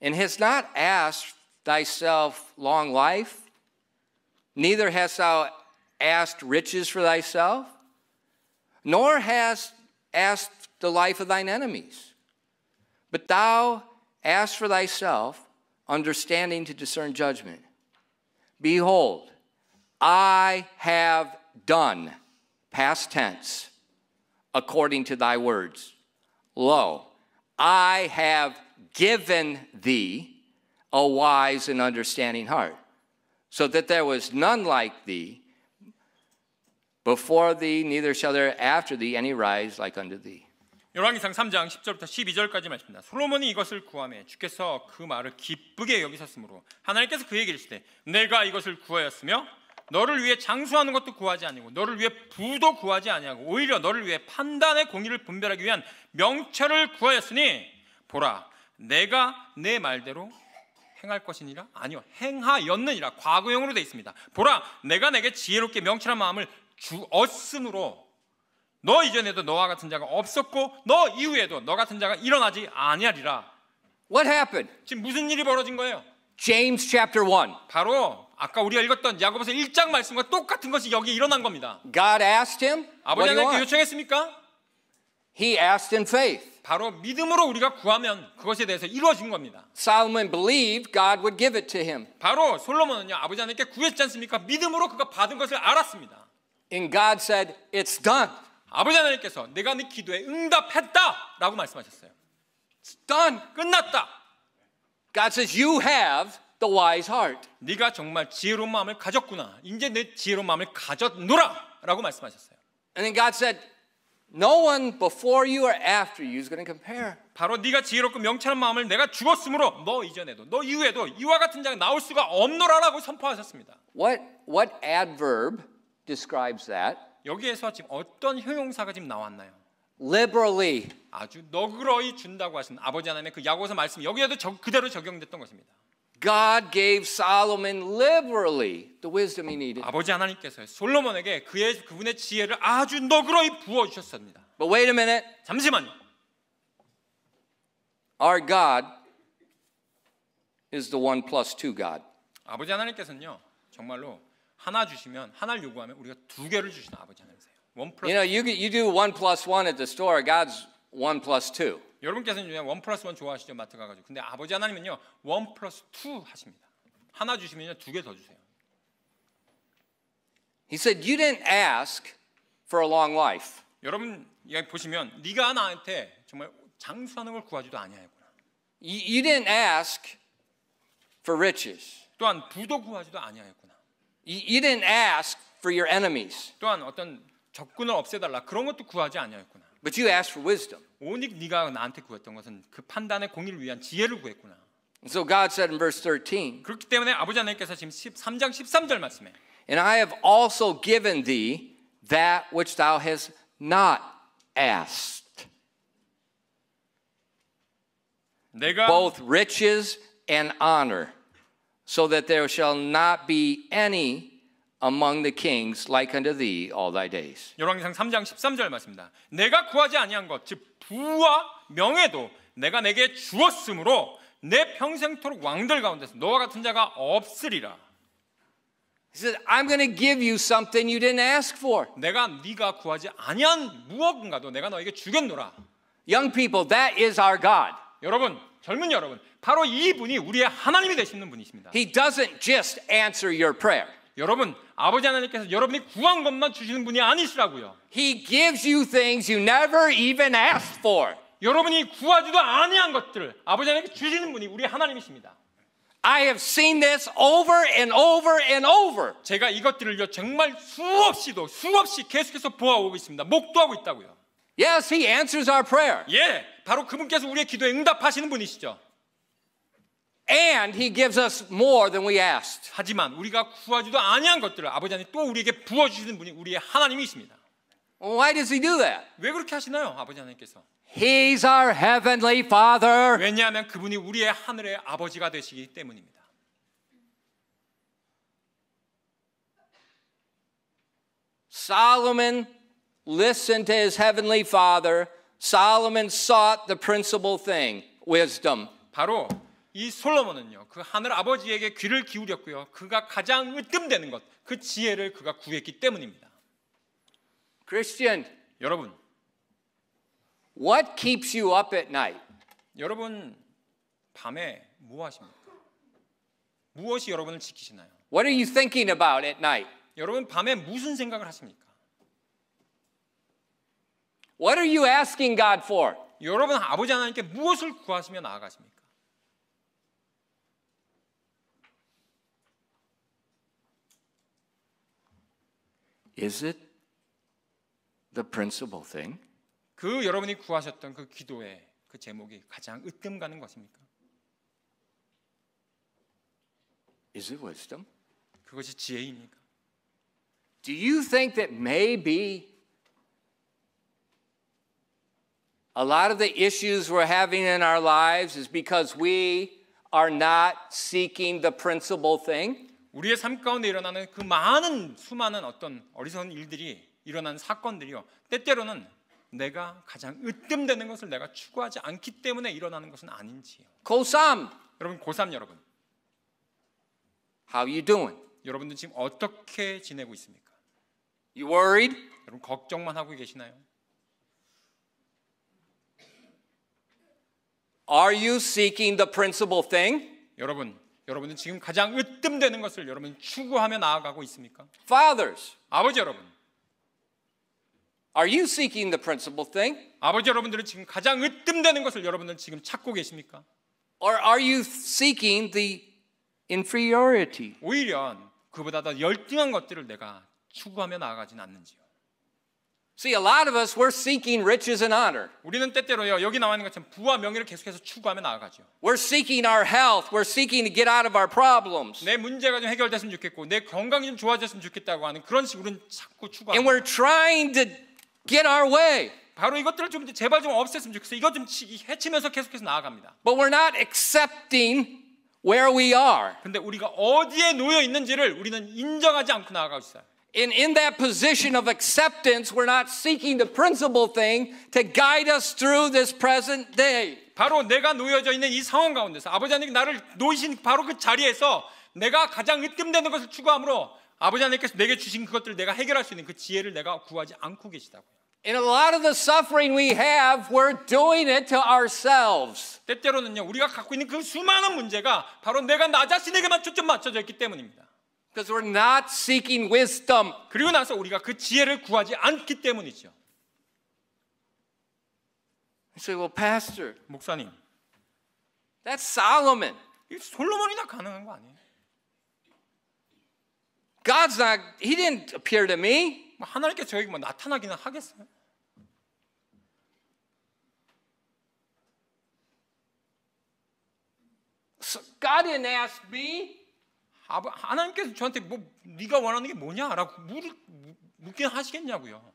A: and hast not asked thyself long life, neither hast thou asked riches for thyself, nor hast asked the life of thine enemies, but thou asked for thyself understanding to discern judgment. Behold, I have done, past tense, according to thy words. Lo, I have given thee a wise and understanding heart, so that there was none like thee before thee, neither shall there after thee any rise like unto thee.
B: 열왕기상 3장 10절부터 12절까지 말씀입니다. 솔로몬이 이것을 구하매 주께서 그 말을 기쁘게 여기셨으므로 하나님께서 그에게 이르시되 내가 이것을 구하였으며 너를 위해 장수하는 것도 구하지 아니고 너를 위해 부도 구하지 아니하고 오히려 너를 위해 판단의 공의를 분별하기 위한 명철을 구하였으니 보라 내가 내 말대로 행할 것이니라 아니요 행하였느니라 과거형으로 되어 있습니다. 보라 내가 내게 지혜롭게 명철한 마음을 주었으므로 너 이전에도 너와 같은 자가 없었고 너 이후에도 너 같은 자가 일어나지 아니하리라.
A: What happened?
B: 지금 무슨 일이 벌어진 거예요?
A: James chapter 1.
B: 바로 아까 우리가 읽었던 야고보서 1장 말씀과 똑같은 것이 여기 일어난 겁니다.
A: God asked him, what
B: 아버지
A: do you
B: 하나님께
A: want?
B: 요청했습니까?
A: He asked in faith.
B: 바로 믿음으로 우리가 구하면 그것에 대해서 이루어진 겁니다.
A: Solomon believed God would give it to him.
B: 바로 솔로몬은요 아버지 하나님께 구했지 않습니까? 믿음으로 그가 받은 것을 알았습니다.
A: And God said, it's done.
B: 아버지 하나님께서 내가 네 기도에 응답했다라고 말씀하셨어요.
A: It's done.
B: 끝났다.
A: God says, you have the wise heart.
B: 네가 정말 지혜로운 마음을 가졌구나. 이제 내 지혜로운 마음을 가졌노라라고 말씀하셨어요.
A: And then God said, no one before you or after you is going to compare.
B: 바로 네가 지혜롭고 명철한 마음을 내가 주었으므로 너 이전에도 너 이후에도 이와 같은 자가 나올 수가 없노라라고 선포하셨습니다.
A: What adverb describes that?
B: 여기에서 지금 어떤 형용사가 지금 나왔나요?
A: Liberally.
B: 아주 너그러이 준다고 하신 아버지 하나님의 그 야고보서 말씀 여기에도 그대로 적용됐던 것입니다.
A: God gave Solomon liberally the wisdom he needed.
B: 아버지 하나님께서 솔로몬에게 그분의 지혜를 아주 너그러이 부어 주셨습니다.
A: But wait a minute.
B: 잠시만요.
A: Our God is the 1+2 God.
B: 아버지 하나님께서는요 정말로 하나 주시면 하나를 요구하면 우리가 두 개를 주시는 아버지 하나님이세요.
A: You know, you do 1+1 at the store. God's 1+2.
B: 여러분께서는 1+1 좋아하시죠 마트 가가지고. 근데 아버지 하나님은요 1+2 하십니다. 하나 주시면요 두 개 더 주세요.
A: He said, you didn't ask for a long life.
B: 여러분 여기 보시면 네가 나한테 정말 장수하는 걸 구하지도 아니하였구나.
A: You didn't ask for riches.
B: 또한 부도 구하지도 아니하였구나.
A: You didn't ask for your enemies.
B: 또한 어떤 적군을 없애달라 그런 것도 구하지 아니하였구나.
A: But you asked for wisdom.
B: 오직 네가 나한테 구했던 것은 그 판단의 공의를 위한 지혜를 구했구나.
A: And so God said in verse 13,
B: 그렇기 때문에 아버지 하나님께서 지금 13장 13절 말씀에
A: and I have also given thee that which thou hast not asked,
B: 내가
A: both riches and honor, so that there shall not be any among the kings like unto thee all thy days.
B: 열왕기상 3장 13절 말씀입니다. 내가 구하지 아니한 것, 즉 부와 명예도 내가 내게 주었으므로 내 평생토록 왕들 가운데서 너와 같은 자가 없으리라.
A: He said, I'm going to give you something you didn't ask for.
B: 내가 네가 구하지 아니한 무엇인가도 내가 너에게 주겠노라.
A: Young people, that is our God.
B: 여러분, 젊은 여러분, 바로 이분이 우리의 하나님이 되시는 분이십니다.
A: He doesn't just answer your prayer.
B: 여러분, 아버지 하나님께서 여러분이 구한 것만 주시는 분이 아니시라고요.
A: He gives you things you never even asked for.
B: 여러분이 구하지도 아니한 것들을 아버지 하나님께 주시는 분이 우리 하나님이십니다.
A: I have seen this over and over and over.
B: 제가 이것들을요 정말 수없이 계속해서 보아오고 있습니다. 목도하고 있다고요.
A: Yes, he answers our prayer.
B: 예, 바로 그분께서 우리의 기도에 응답하시는 분이시죠.
A: And he gives us more than we asked.
B: 하지만 우리가 구하지도 아니한 것들을 아버지 하나님 또 우리에게 부어주시는 분이 우리의 하나님이십니다.
A: Well, why does he do that?
B: 왜 그렇게 하시나요, 아버지 하나님께서?
A: He's our heavenly Father.
B: 왜냐하면 그분이 우리의 하늘의 아버지가 되시기 때문입니다.
A: Solomon listened to his heavenly Father. Solomon sought the principal thing, wisdom.
B: 바로 이 솔로몬은요, 그 하늘 아버지에게 귀를 기울였고요. 그가 가장 으뜸되는 것, 그 지혜를 그가 구했기 때문입니다.
A: Christian,
B: 여러분,
A: what keeps you up at night?
B: 여러분 밤에 뭐 하십니까? 무엇이 여러분을 지키시나요?
A: What are you thinking about at night?
B: 여러분 밤에 무슨 생각을 하십니까?
A: What are you asking God for?
B: 여러분 아버지 하나님께 무엇을 구하시며 나아가십니까?
A: Is it the principal thing?
B: 그 여러분이 구하셨던 그 기도의 그 제목이 가장 으뜸 가는 것입니까?
A: Is it wisdom?
B: 그것이 지혜입니까?
A: Do you think that maybe a lot of the issues we're having in our lives is because we are not seeking the principal thing?
B: 우리의 삶 가운데 일어나는 그 많은 수많은 어떤 어리석은 일들이 일어나는 사건들이요, 때때로는 내가 가장 으뜸되는 것을 내가 추구하지 않기 때문에 일어나는 것은 아닌지요.
A: 고3,
B: 여러분 고3 여러분,
A: how you doing?
B: 여러분들 지금 어떻게 지내고 있습니까?
A: You worried?
B: 여러분 걱정만 하고 계시나요?
A: Are you seeking the principal thing?
B: 여러분은 지금 가장 으뜸되는 것을 여러분 추구하며 나아가고 있습니까?
A: Fathers,
B: 아버지 여러분,
A: are you seeking the principal thing?
B: 아버지 여러분들은 지금 가장 으뜸되는 것을 여러분들 지금 찾고 계십니까?
A: Or are you seeking the inferiority?
B: 오히려 그보다 더 열등한 것들을 내가 추구하며 나아가진 않는지요.
A: See, a lot of us, we're seeking riches and honor.
B: 우리는 때때로요, 여기 나와 있는 것처럼 부와 명예를 계속해서 추구하며 나아가죠.
A: We're seeking our health. We're seeking to get out of our problems.
B: 내 문제가 좀 해결됐으면 좋겠고 내 건강이 좀 좋아졌으면 좋겠다고 하는 그런 식으로는 자꾸
A: And
B: 추구하고,
A: we're trying to get our way.
B: 바로 이것들을 좀 제발 좀 없앴으면 좋겠어. 이것 좀 해치면서 계속해서 나아갑니다.
A: But we're not accepting where we are.
B: 근데 우리가 어디에 놓여 있는지를 우리는 인정하지 않고 나아가고 있어요.
A: And in that position of acceptance, we're not seeking the principal thing to guide us through this present day.
B: 바로 내가 놓여져 있는 이 상황 가운데서 아버지 하나님 나를 놓이신 바로 그 자리에서 내가 가장 으뜸되는 것을 추구함으로 아버지 하나님께서 내게 주신 그것들을 내가 해결할 수 있는 그 지혜를 내가 구하지 않고 계시다고요.
A: And a lot of the suffering we have, we're doing it to ourselves.
B: 때때로는요, 우리가 갖고 있는 그 수많은 문제가 바로 내가 나 자신에게만 초점 맞춰져 있기 때문입니다.
A: Because we're not seeking wisdom.
B: 그리고 나서 우리가 그 지혜를 구하지 않기 때문이죠.
A: You say, well, Pastor,
B: 목사님,
A: That's Solomon.
B: 이 솔로몬이나 가능한 거 아니에요?
A: God's not, he didn't appear to me.
B: 뭐 하나님께서 저에게 뭐 나타나기는 하겠어요?
A: So God didn't ask me.
B: 하나님께서 저한테 뭐 네가 원하는 게 뭐냐라고 묻긴 하시겠냐고요.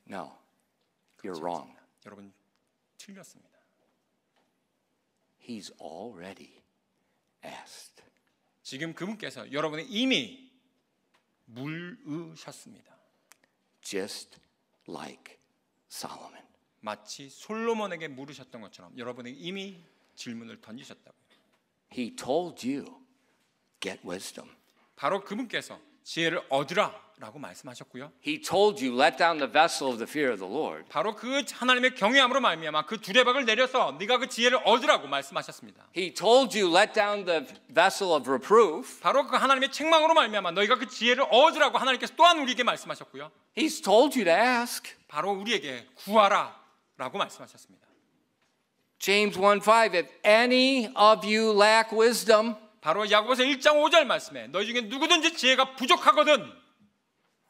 A: No, you're wrong.
B: 여러분 틀렸습니다.
A: He's already asked.
B: 지금 그분께서 여러분의 이미 물으셨습니다.
A: Just like Solomon.
B: 마치 솔로몬에게 물으셨던 것처럼 여러분에게 이미 질문을 던지셨다고요.
A: He told you, get wisdom.
B: 바로 그분께서 지혜를 얻으라라고 말씀하셨고요.
A: He told you, let down the vessel of the fear of the Lord.
B: 바로 그 하나님의 경외함으로 말미암아 그 두레박을 내려서 네가 그 지혜를 얻으라고 말씀하셨습니다.
A: He told you, let down the vessel of reproof.
B: 바로 그 하나님의 책망으로 말미암아 너희가 그 지혜를 얻으라고 하나님께서 또한 우리에게 말씀하셨고요.
A: He's told you to ask.
B: 바로 우리에게 구하라라고 말씀하셨습니다.
A: James 1:5, if any of you lack wisdom,
B: 바로 야고보서 1장 5절 말씀에 너희 중에 누구든지 지혜가 부족하거든.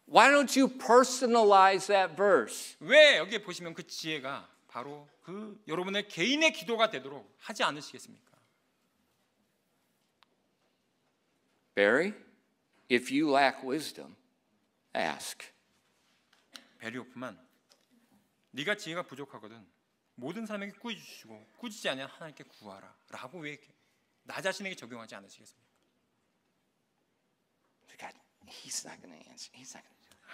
A: why don't you personalize that verse?
B: 왜 여기에 보시면 그 지혜가 바로 그 여러분의 개인의 기도가 되도록 하지 않으시겠습니까?
A: Barry, if you lack wisdom, ask.
B: 베리 오프만, 네가 지혜가 부족하거든. 모든 사람에게 꾸짖으시고 꾸짖지 아니한 하나님께 구하라라고 왜 나 자신에게 적용하지 않으시겠습니까?
A: God, he's not going to answer. He's not going to do it.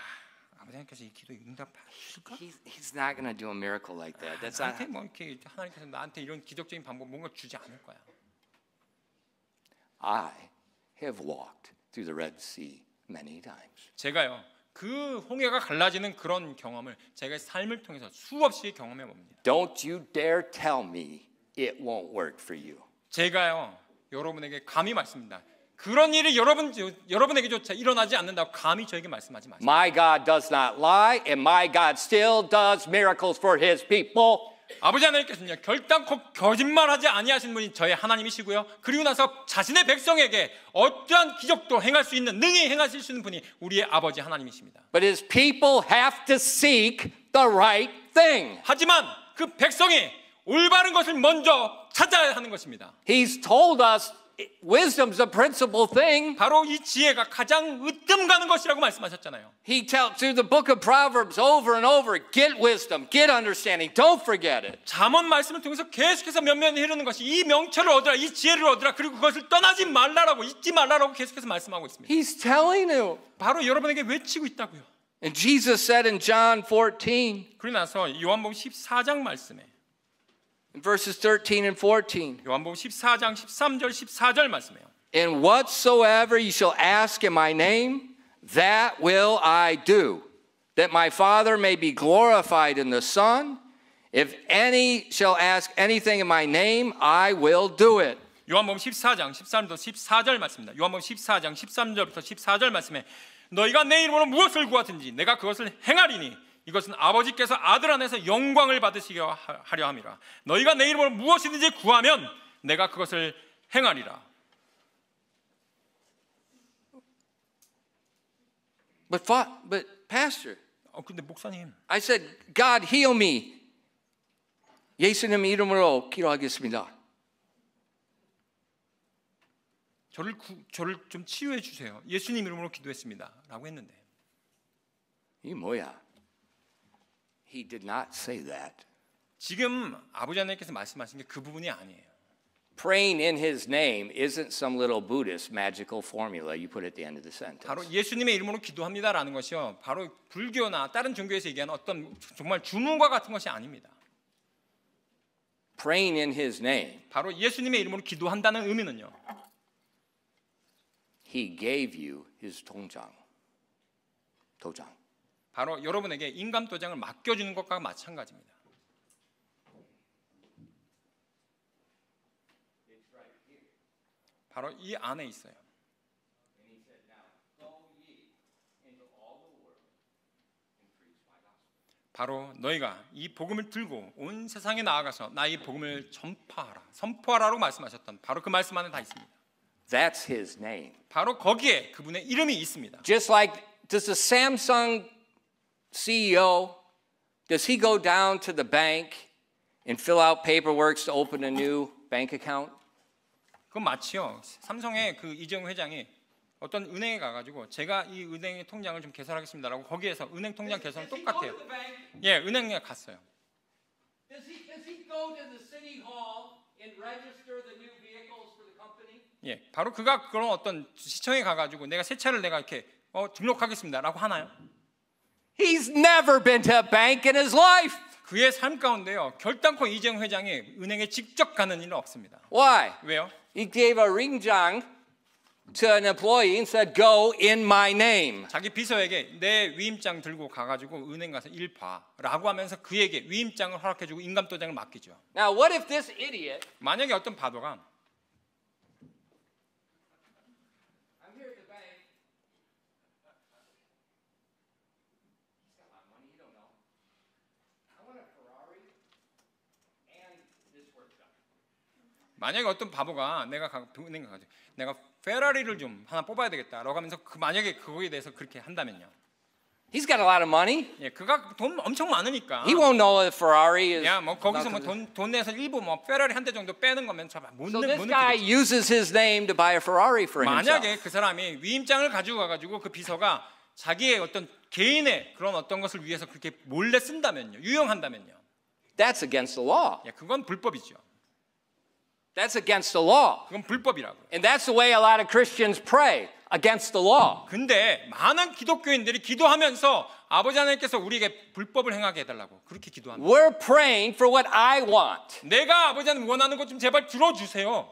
B: 아버지께서 이 기도에 응답하실까?
A: He's not going to do a miracle like that. That's not.
B: 나한테 뭐 이렇게 하나님께서 나한테 이런 기적적인 방법 뭔가 주지 않을 거야.
A: I have walked through the Red Sea many times.
B: 제가요 그 홍해가 갈라지는 그런 경험을 제가 삶을 통해서 수없이 경험해 봅니다.
A: Don't you dare tell me it won't work for you.
B: 제가요 여러분에게 감히 말씀합니다. 그런 일이 여러분에게조차 일어나지 않는다고 감히 저에게 말씀하지 마세요.
A: My God does not lie, and my God still does miracles for His people.
B: 아버지 하나님께서는요 결단코 거짓말하지 아니하신 분이 저의 하나님이시고요. 그리고 나서 자신의 백성에게 어떠한 기적도 행할 수 있는 능히 행하실 수 있는 분이 우리의 아버지 하나님이십니다.
A: But His people have to seek the right thing.
B: 하지만 그 백성이 올바른 것을 먼저 찾아야 하는 것입니다.
A: He's told us wisdom's the principal thing.
B: 바로 이 지혜가 가장 으뜸 가는 것이라고 말씀하셨잖아요.
A: He tells through the book of Proverbs over and over, get wisdom, get understanding, don't forget it.
B: 잠언 말씀을 통해서 계속해서 면면히 흐르는 것이 이 명철을 얻으라, 이 지혜를 얻으라, 그리고 그것을 떠나지 말라라고 잊지 말라라고 계속해서 말씀하고 있습니다.
A: He's telling you.
B: 바로 여러분에게 외치고 있다고요.
A: And Jesus said in John 14,
B: 그러고 나서 요한복음 14장 말씀에
A: in verses 13 and 14,
B: 요한복음 14장 13절 14절 말씀이에요.
A: and whatsoever you shall ask in my name, that will I do, that my Father may be glorified in the Son. If any shall ask anything in my name, I will do it.
B: 요한복음 14장 13절부터 14절 말씀입니다. 요한복음 14장 13절부터 14절 말씀에 너희가 내 이름으로 무엇을 구하든지 내가 그것을 행하리니 이것은 아버지께서 아들 안에서 영광을 받으시게 하려 함이라. 너희가 내 이름으로 무엇이든지 구하면 내가 그것을 행하리라.
A: But pastor,
B: 근데 목사님,
A: I said, God heal me. 예수님 이름으로 기도하겠습니다.
B: 저를 좀 치유해 주세요. 예수님 이름으로 기도했습니다라고 했는데
A: 이게 뭐야? He did not say that.
B: 지금 아버지 하나님께서 말씀하신 게 그 부분이 아니에요.
A: Praying in His name isn't some little Buddhist magical formula you put at the end of the sentence.
B: 바로 예수님의 이름으로 기도합니다라는 것이요. 바로 불교나 다른 종교에서 얘기하는 어떤 정말 주문과 같은 것이 아닙니다.
A: Praying in His name.
B: 바로 예수님의 이름으로 기도한다는 의미는요.
A: He gave you His 도장.
B: 바로 여러분에게 인감 도장을 맡겨주는 것과 마찬가지입니다. 바로 이 안에 있어요. 바로 너희가 이 복음을 들고 온 세상에 나아가서 나의 복음을 전파하라, 선포하라고 말씀하셨던 바로 그 말씀 안에 다 있습니다.
A: That's his name.
B: 바로 거기에 그분의 이름이 있습니다.
A: Just like, does the Samsung CEO, does he go down to the bank and fill out paperwork to open a new bank account?
B: 그건 마치요. 삼성의 그 이재용 회장이 어떤 은행에 가가지고 제가 이 은행의 통장을 좀 개설하겠습니다라고 거기에서 은행 통장 개설은 똑같아요. 예, 은행에 갔어요.
A: Does he go to the city hall and register the new vehicles for the company?
B: 예, 바로 그가 그런 어떤 시청에 가가지고 내가 새 차를 내가 이렇게 등록하겠습니다라고 하나요?
A: He's never been to a bank in his life.
B: 그의 삶 가운데요 결단코 이재용 회장이 은행에 직접 가는 일은 없습니다.
A: Why?
B: 왜요?
A: He gave a ring장 to an employee and said, "Go in my name."
B: 자기 비서에게 내 위임장 들고 가가지고 은행 가서 일 봐라고 하면서 그에게 위임장을 허락해주고 인감도장을 맡기죠.
A: Now, what if this idiot?
B: 만약에 어떤 바보가
A: I'm here at the bank. He's got a lot of money. You don't know. I want a Ferrari and this workshop.
B: 만약에 어떤 바보가 내가 은행 가가지고 내가 페라리를 좀 하나 뽑아야 되겠다라고 하면서 만약에 그거에 대해서 그렇게 한다면요.
A: He's got a lot of money.
B: 예, 그가 돈 엄청 많으니까.
A: He won't know if Ferrari is.
B: 야, 뭐 거기서 뭐 돈 내서 일부 뭐 페라리 한 대 정도 빼는 거면 못
A: So this
B: 못
A: guy
B: 느끼겠지.
A: uses his name to buy a Ferrari for himself.
B: 만약에 그 사람이 위임장을 가지고 가가지고 그 비서가 자기의 어떤 개인의 그런 어떤 것을 위해서 그렇게 몰래 쓴다면요, 유용한다면요.
A: That's against the law.
B: 예, 그건 불법이죠.
A: That's against the law.
B: 그건 불법이라고.
A: And that's the way a lot of Christians pray, against the law.
B: 근데 많은 기독교인들이 기도하면서 아버지 하나님께서 우리에게 불법을 행하게 해달라고 그렇게 기도합니다.
A: We're praying for what I want.
B: 내가 아버지 하나님 원하는 것 좀 제발 들어주세요.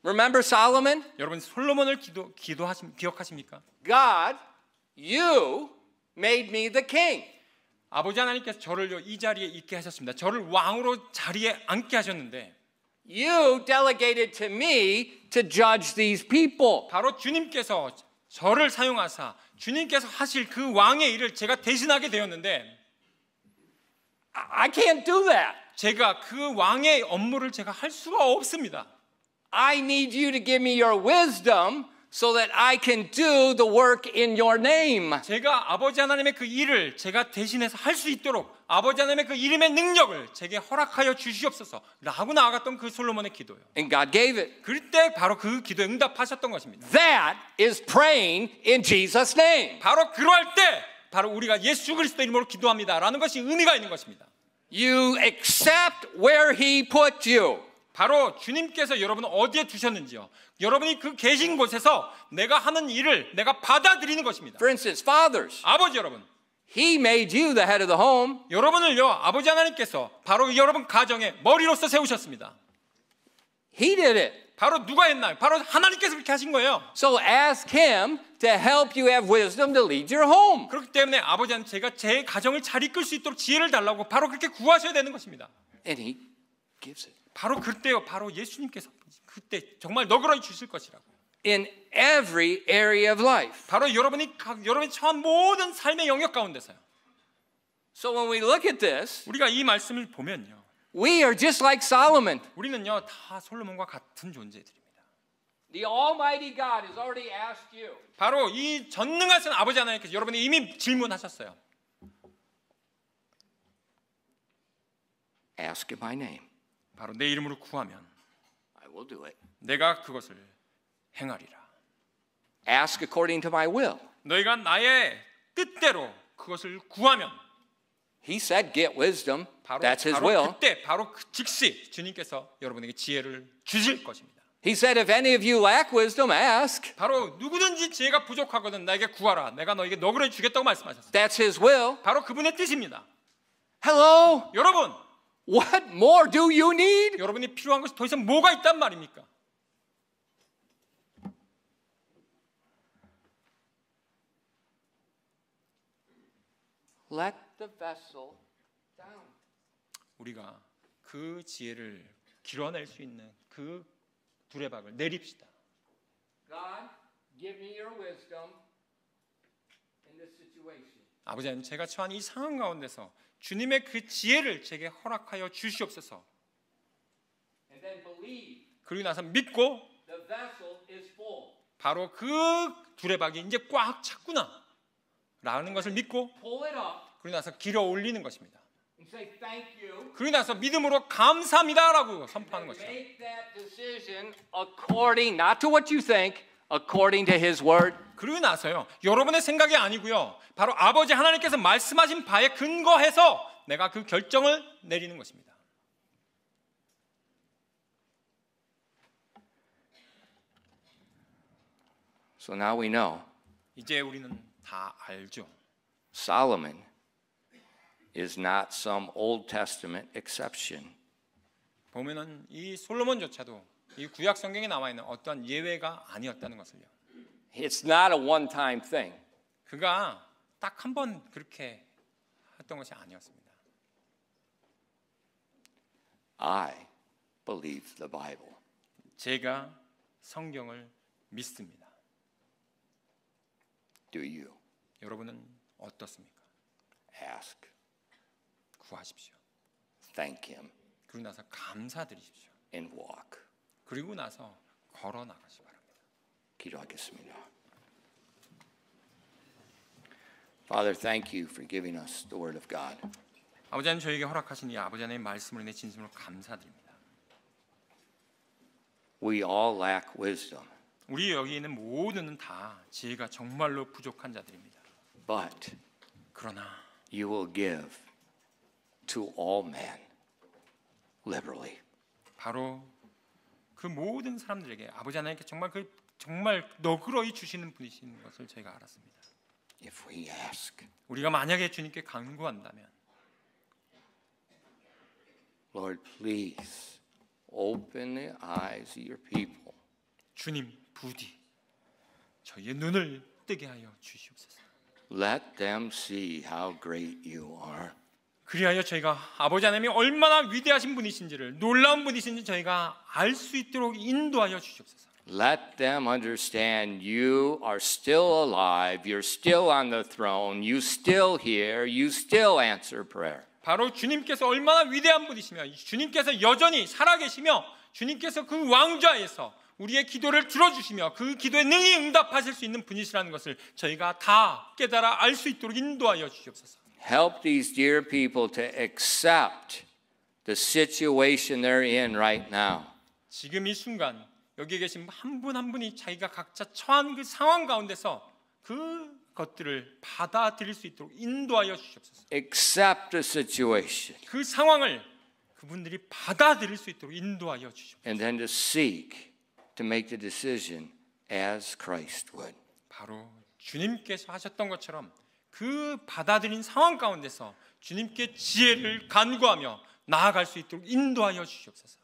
A: Remember Solomon?
B: 여러분 솔로몬을 기억하십니까?
A: God, you made me the king.
B: 아버지 하나님께서 저를 이 자리에 있게 하셨습니다. 저를 왕으로 자리에 앉게 하셨는데
A: You delegated to me to judge these people.
B: 바로 주님께서 저를 사용하사 주님께서 하실 그 왕의 일을 제가 대신하게 되었는데
A: I can't do that.
B: 제가 그 왕의 업무를 제가 할 수가 없습니다.
A: I need you to give me your wisdom so that I can do the work in your name.
B: 제가 아버지 하나님의 그 일을 제가 대신해서 할 수 있도록 아버지 하나님의 그 이름의 능력을 제게 허락하여 주시옵소서 라고 나아갔던 그 솔로몬의 기도예요.
A: And God gave it.
B: 그때 바로 그 기도에 응답하셨던 것입니다.
A: That is praying in Jesus' name.
B: 바로 그러할 때 바로 우리가 예수 그리스도 이름으로 기도합니다라는 것이 의미가 있는 것입니다.
A: You accept where He put you.
B: 바로 주님께서 여러분을 어디에 두셨는지요. 여러분이 그 계신 곳에서 내가 하는 일을 내가 받아들이는 것입니다.
A: For instance, fathers,
B: 아버지 여러분,
A: He made you the head of the home.
B: 여러분을요 아버지 하나님께서 바로 여러분 가정의 머리로서 세우셨습니다.
A: He did it.
B: 바로 누가 했나요? 바로 하나님께서 그렇게 하신 거예요.
A: So ask Him to help you have wisdom to lead your home.
B: 그렇기 때문에 아버지 하나님 제가 제 가정을 잘 이끌 수 있도록 지혜를 달라고 바로 그렇게 구하셔야 되는 것입니다.
A: And He gives it.
B: 바로 그때요. 바로 예수님께서 그때 정말 너그러이 주실 것이라고.
A: In every area of life.
B: 바로 여러분이 처한 모든 삶의 영역 가운데서요.
A: So when we look at this,
B: 우리가 이 말씀을 보면요.
A: we are just like Solomon.
B: 우리는요 다 솔로몬과 같은 존재들입니다.
A: The Almighty God has already asked you.
B: 바로 이 전능하신 아버지 하나님께서 여러분이 이미 질문하셨어요.
A: Ask in my name.
B: 바로 내 이름으로 구하면
A: I will do it.
B: 내가 그것을 행하리라.
A: Ask according to my will.
B: 너희가 나의 뜻대로 그것을 구하면
A: He said, get wisdom.
B: 바로,
A: That's His
B: 바로
A: will.
B: 그때 바로 그 즉시 주님께서 여러분에게 지혜를 주실 것입니다.
A: He said, if any of you lack wisdom, ask.
B: 바로 누구든지 지혜가 부족하거든 나에게 구하라. 내가 너에게 너그러이 주겠다고 말씀하셨어요.
A: That's His will.
B: 바로 그분의 뜻입니다.
A: Hello?
B: 여러분,
A: What more do you need?
B: 여러분이 필요한 것이 더 이상 뭐가 있단 말입니까?
A: Let the vessel down.
B: 우리가 그 지혜를 길어낼 수 있는 그 두레박을 내립시다.
A: God, give me your wisdom in this situation.
B: 아버지 하나님, 제가 처한 이 상황 가운데서 주님의 그 지혜를 제게 허락하여 주시옵소서.
A: And then believe
B: 그리고 나서 믿고
A: the vessel is full.
B: 바로 그 두레박이 이제 꽉 찼구나 라는 것을 믿고
A: Pull it up
B: 그리고 나서 길어 올리는 것입니다.
A: and say thank you.
B: 그리고 나서 믿음으로 감사합니다라고 선포하는 것이죠.
A: Make that decision according not to what you think, according to his word.
B: 그러고 나서요, 여러분의 생각이 아니고요, 바로 아버지 하나님께서 말씀하신 바에 근거해서 내가 그 결정을 내리는 것입니다.
A: So now we know
B: 이제 우리는 다 알죠.
A: Solomon is not some Old Testament exception.
B: 보면은 이 솔로몬조차도 이 구약 성경에 나와 있는 어떤 예외가 아니었다는 것을요.
A: It's not a one-time thing.
B: 그가 딱 한 번 그렇게 했던 것이 아니었습니다.
A: I believe the Bible.
B: 제가 성경을 믿습니다.
A: Do you?
B: 여러분은 어떻습니까?
A: Ask.
B: 구하십시오.
A: Thank him
B: 그리고 나서 감사드리십시오.
A: and walk.
B: 그리고 나서 걸어 나가시 바랍니다.
A: 기도하겠습니다. Father, thank you for giving us the word of God.
B: 아버지 하나님, 저에게 허락하신 이 아버지 하나님의 말씀을 내 진심으로 감사드립니다.
A: We all lack wisdom,
B: 우리 여기 있는 모두는 다 지혜가 정말로 부족한 자들입니다.
A: but
B: 그러나
A: you will give to all men liberally.
B: 바로 그 모든 사람들에게 아버지 하나님께 정말 너그러이 주시는 분이신 것을 저희가 알았습니다.
A: If we ask,
B: 우리가 만약에 주님께 간구한다면,
A: Lord, please open the eyes of your people.
B: 주님 부디 저희의 눈을 뜨게 하여 주시옵소서.
A: Let them see how great you are.
B: 그리하여 저희가 아버지 하나님이 얼마나 위대하신 분이신지를, 놀라운 분이신지 저희가 알 수 있도록 인도하여 주시옵소서.
A: Let them understand you are still alive, you're still on the throne, you still hear, you still answer prayer.
B: 바로 주님께서 얼마나 위대한 분이시며 주님께서 여전히 살아계시며 주님께서 그 왕좌에서 우리의 기도를 들어주시며 그 기도에 능히 응답하실 수 있는 분이시라는 것을 저희가 다 깨달아 알 수 있도록 인도하여 주시옵소서.
A: Help these dear people to accept the situation they're in right now.
B: 지금 이 순간 여기 계신 한 분 한 분이 자기가 각자 처한 그 상황 가운데서 그 것들을 받아들일 수 있도록 인도하여 주시옵소서.
A: Accept the situation
B: 그 상황을 그분들이 받아들일 수 있도록 인도하여 주시옵소서.
A: and then to seek to make the decision as Christ would.
B: 바로 주님께서 하셨던 것처럼 그 받아들인 상황 가운데서 주님께 지혜를 간구하며 나아갈 수 있도록 인도하여 주시옵소서.